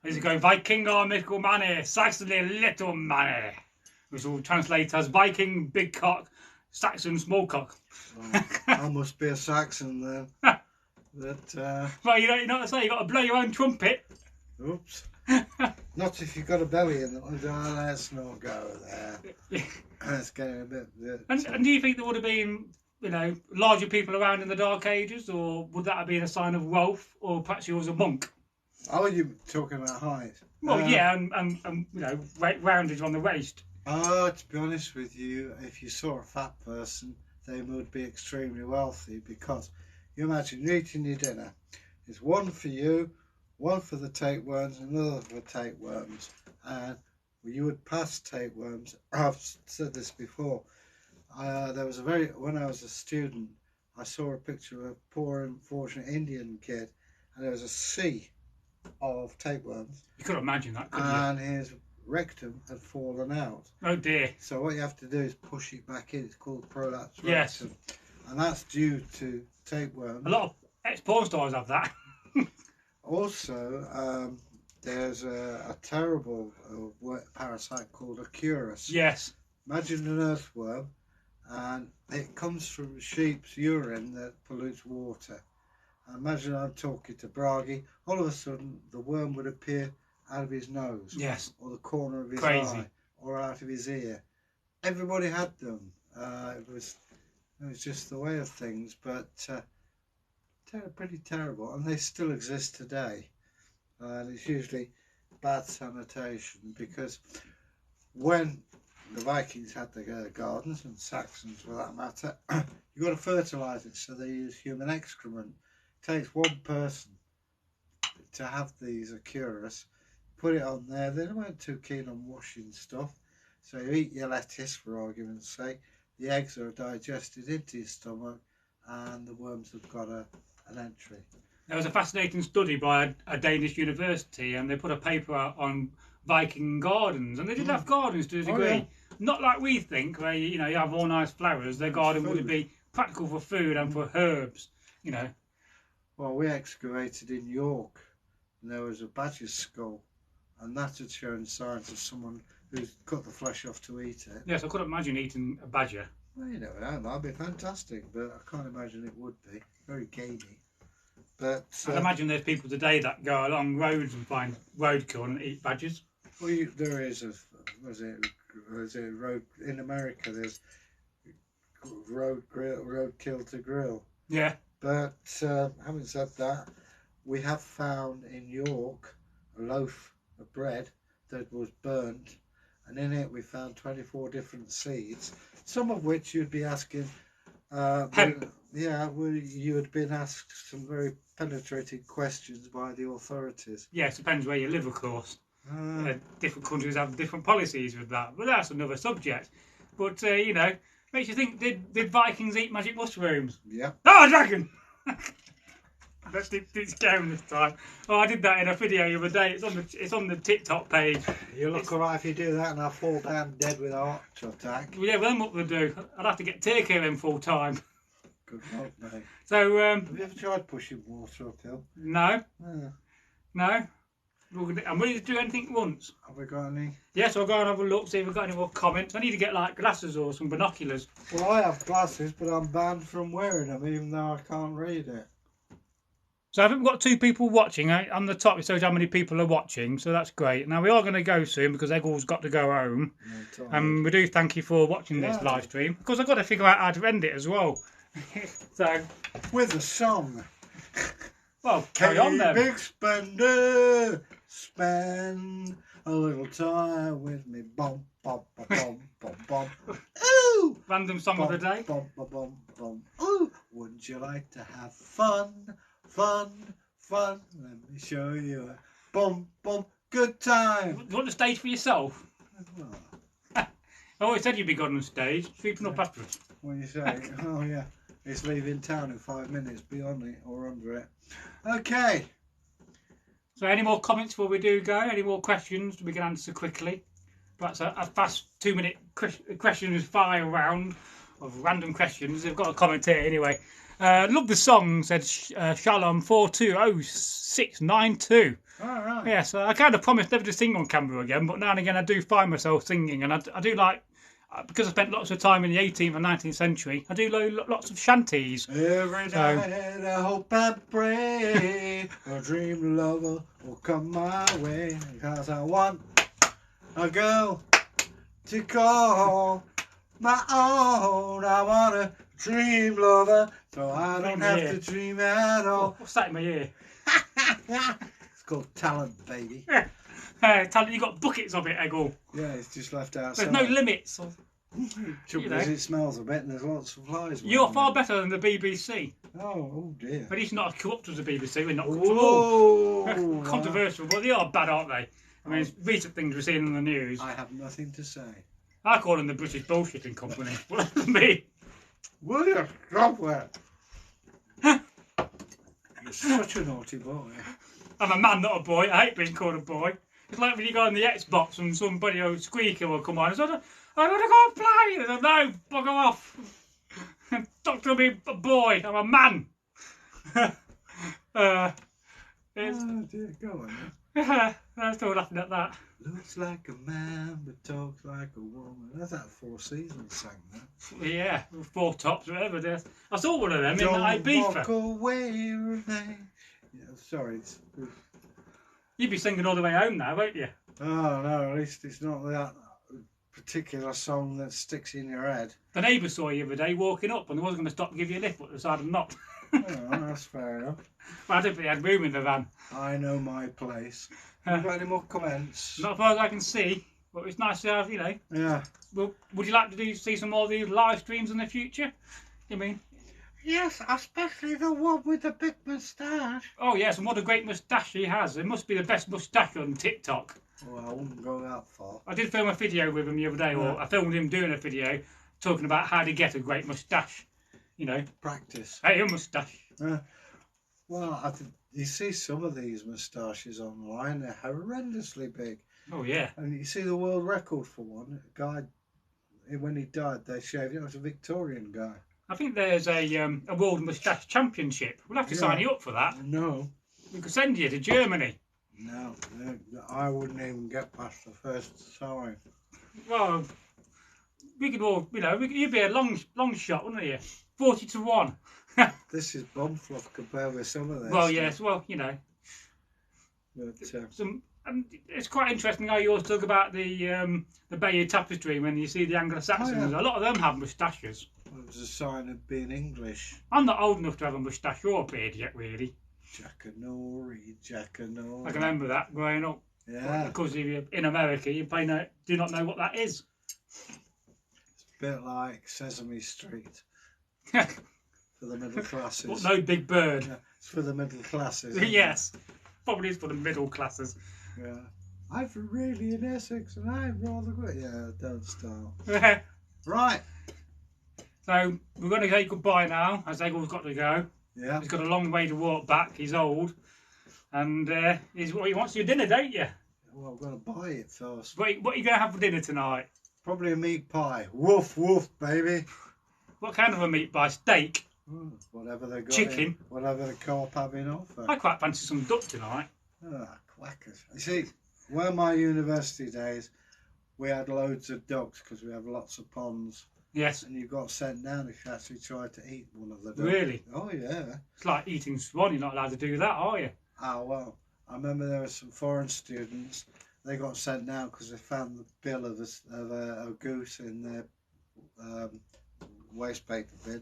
As you go, Viking or Little Manny, Saxony Little Manny, which will translate as Viking big cock, Saxon small cock. Well, I must be a Saxon then. But well, you know what I say. You got to blow your own trumpet. Oops. Not if you've got a belly in them. Oh, let's not go there. It's getting a bit. And do you think there would have been, you know, larger people around in the Dark Ages, or would that have been a sign of wealth, or perhaps you was a monk? Oh, you talking about height? Well, yeah, and you know, roundage on the waist. Oh, to be honest with you, if you saw a fat person, they would be extremely wealthy, because you imagine you're eating your dinner. It's one for you, one for the tapeworms, another for tapeworms, and you would pass tapeworms. I've said this before. When I was a student, I saw a picture of a poor, unfortunate Indian kid, and there was a sea of tapeworms. You couldn't imagine that, could you? And his rectum had fallen out. Oh dear. So what you have to do is push it back in. It's called prolapse rectum. Yes. And that's due to tapeworms. A lot of ex-porn stars have that. Also, there's a terrible parasite called a curus. Yes. Imagine an earthworm, and it comes from sheep's urine that pollutes water. Imagine I'm talking to Bragi, all of a sudden the worm would appear out of his nose. Yes. Or the corner of his Crazy. eye, or out of his ear. Everybody had them. It was just the way of things, but pretty terrible, and they still exist today. And it's usually bad sanitation, because when the Vikings had their gardens, and Saxons for that matter, you've got to fertilise it, so they use human excrement. It takes one person to have these occurrence, put it on there. They weren't too keen on washing stuff, so you eat your lettuce, for argument's sake. The eggs are digested into your stomach, and the worms have got an entry. There was a fascinating study by a Danish university, and they put a paper out on Viking Gardens, and they did have gardens to a degree. Yeah. Not like we think, where you have all nice flowers. Their garden would be practical for food and for herbs. Well, we excavated in York, and there was a badger's skull, and that had shown signs of someone who's cut the flesh off to eat it. Yes, I couldn't imagine eating a badger. Well, you never know, that'd be fantastic, but I can't imagine it would be. Very gamey. But I'd imagine there's people today that go along roads and find roadkill and eat badgers. Well, there is was it road in America? There's roadkill to grill. Yeah. But having said that, we have found in York a loaf of bread that was burnt, and in it we found 24 different seeds, some of which you'd be asking. Yeah, well, you had been asked some very penetrating questions by the authorities. Yes, depends where you live, of course. Different countries have different policies with that, but that's another subject. But makes you think: did Vikings eat magic mushrooms? Yeah. Oh, a dragon! Let's keep going this time. Oh, I did that in a video the other day. It's on the TikTok page. You look alright if you do that, and I fall down dead with a heart attack. Yeah, well, then what we'll do? I'd have to get Tyrkir in full time. Good luck, mate. So, have you ever tried pushing water uphill? No. Yeah. No. I'm ready to do anything once. Have we got any? Yes, I'll go and have a look, see if we've got any more comments. I need to get like glasses or some binoculars. Well, I have glasses, but I'm banned from wearing them, even though I can't read it. So I think we've got 2 people watching. On the top it shows how many people are watching, so that's great. Now we are going to go soon because Egil's got to go home. And we do thank you for watching this live stream. Because I've got to figure out how to end it as well. So with a song. Well, carry on then. Big spender, spend a little time with me. Bum, bum, bum, bum, bum, bum. Ooh! Random song bum, of the day. Bum, bum, bum, bum. Ooh! Wouldn't you like to have fun, fun, fun? Let me show you a bum, bum, good time. You want the stage for yourself? I always said you'd be good on the stage, sweeping up after us. What do you say? Oh, yeah. It's leaving town in 5 minutes. Be on it or under it. Okay. So any more comments before we do go? Any more questions we can answer quickly? Perhaps a fast 2-minute questions fire round of random questions. They've got a comment here anyway. Love the song, said Shalom 420692. All right. Yes, I kind of promised never to sing on camera again, but now and again I do find myself singing, and I do like, because I spent lots of time in the 18th and 19th century, I do lots of shanties. Every night I hope and pray a dream lover will come my way, because I want a girl to call my own. I want a dream lover, so I don't have to dream at all. What's that in my ear? It's called talent, baby. Talent, you got buckets of it, Egil. Yeah, it's just left outside. There's no limits. Trouble is, it smells a bit, and there's lots of flies. You're far better than the BBC. Oh dear. But he's not as corrupt as the BBC. We're not corrupt at all. Controversial, but they are bad, aren't they? I mean, recent things we're seeing on the news. I have nothing to say. I call them the British bullshitting company. What does it mean? Will you stop that? You're such a naughty boy. I'm a man, not a boy. I hate being called a boy. It's like when you go on the Xbox and somebody or squeaker will come on and say, I want to go and play. And I say, no, bugger off. Talk to me, a boy. I'm a man. Oh dear, go on then. I'm still laughing at that. Looks like a man, but talks like a woman. That's that Four Seasons sang that. Yeah, 4 Tops, whatever it is. I saw one of them in Don't Ibiza. walk away, remain. Yeah, sorry. You'd be singing all the way home now, won't you? Oh no, at least it's not that particular song that sticks in your head. The neighbour saw you the other day walking up and they wasn't going to stop to give you a lift, but they decided not. That's fair enough. Well, I don't think he had room in the van. I know my place. Have you got any more comments? Not as far as I can see, but it's nice to have, you know. Yeah. Well, would you like to see some more of these live streams in the future? I mean, Yes, especially the one with the big moustache. oh yes, and what a great moustache he has. It must be the best moustache on TikTok. Well, I wouldn't go that far. I did film a video with him the other day, or I filmed him doing a video talking about how to get a great moustache. You know, Practice. hey, a moustache. Well, you see some of these moustaches online, they're horrendously big. Oh yeah. And you see the world record for one. A guy, when he died, they shaved him. It was a Victorian guy. I think there's a World Moustache Championship. We'll have to sign you up for that. No. We could send you to Germany. No, I wouldn't even get past the first sign. Well, we could all, you know, you'd be a long shot, wouldn't you? 40 to 1. This is bum fluff compared with some of this. Well, yes, well, you know. But, it's quite interesting how you always talk about the Bayeux Tapestry when you see the Anglo-Saxons. Oh, yeah. A lot of them have moustaches. it was a sign of being English. I'm not old enough to have a moustache or a beard yet, really. Jackanory. I can remember that growing up. Yeah. Because if you're in America, you probably do not know what that is. It's a bit like Sesame Street for the middle classes. But no big bird. Yeah, it's for the middle classes. Yes, probably is for the middle classes. Yeah. I'm really in Essex and I'm rather good. Yeah, don't start. Right. So we're going to say goodbye now, as Egil's got to go. Yeah. He's got a long way to walk back. He's old. And he wants your dinner, don't you? Well, I'm going to buy it first. What are you going to have for dinner tonight? Probably a meat pie. Woof, woof, baby. What kind of a meat pie? Steak? Whatever they got. Chicken? Whatever the co-op have in offer. I quite fancy some duck tonight. Quackers. You see, where my university days, we had loads of ducks because we have lots of ponds. Yes. And you got sent down if you actually tried to eat one of the ducks. Really? Oh, yeah. It's like eating swan. You're not allowed to do that, are you? Ah, well, I remember there were some foreign students. They got sent down because they found the bill of a goose in their waste paper bin.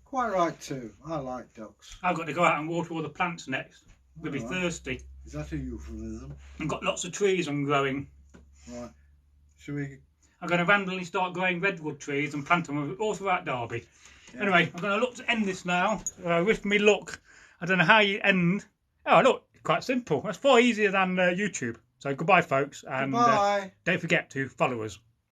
Quite right too. I like ducks. I've got to go out and water all the plants next. We'll be thirsty. Is that a euphemism? I've got lots of trees I'm growing. Right. Should we? I'm going to randomly start growing redwood trees and plant them all throughout Derby. Yeah. Anyway, I'm going to look to end this now. Wish me luck. I don't know how you end. Oh, look, quite simple. That's far easier than YouTube. So goodbye, folks. And Goodbye. Don't forget to follow us.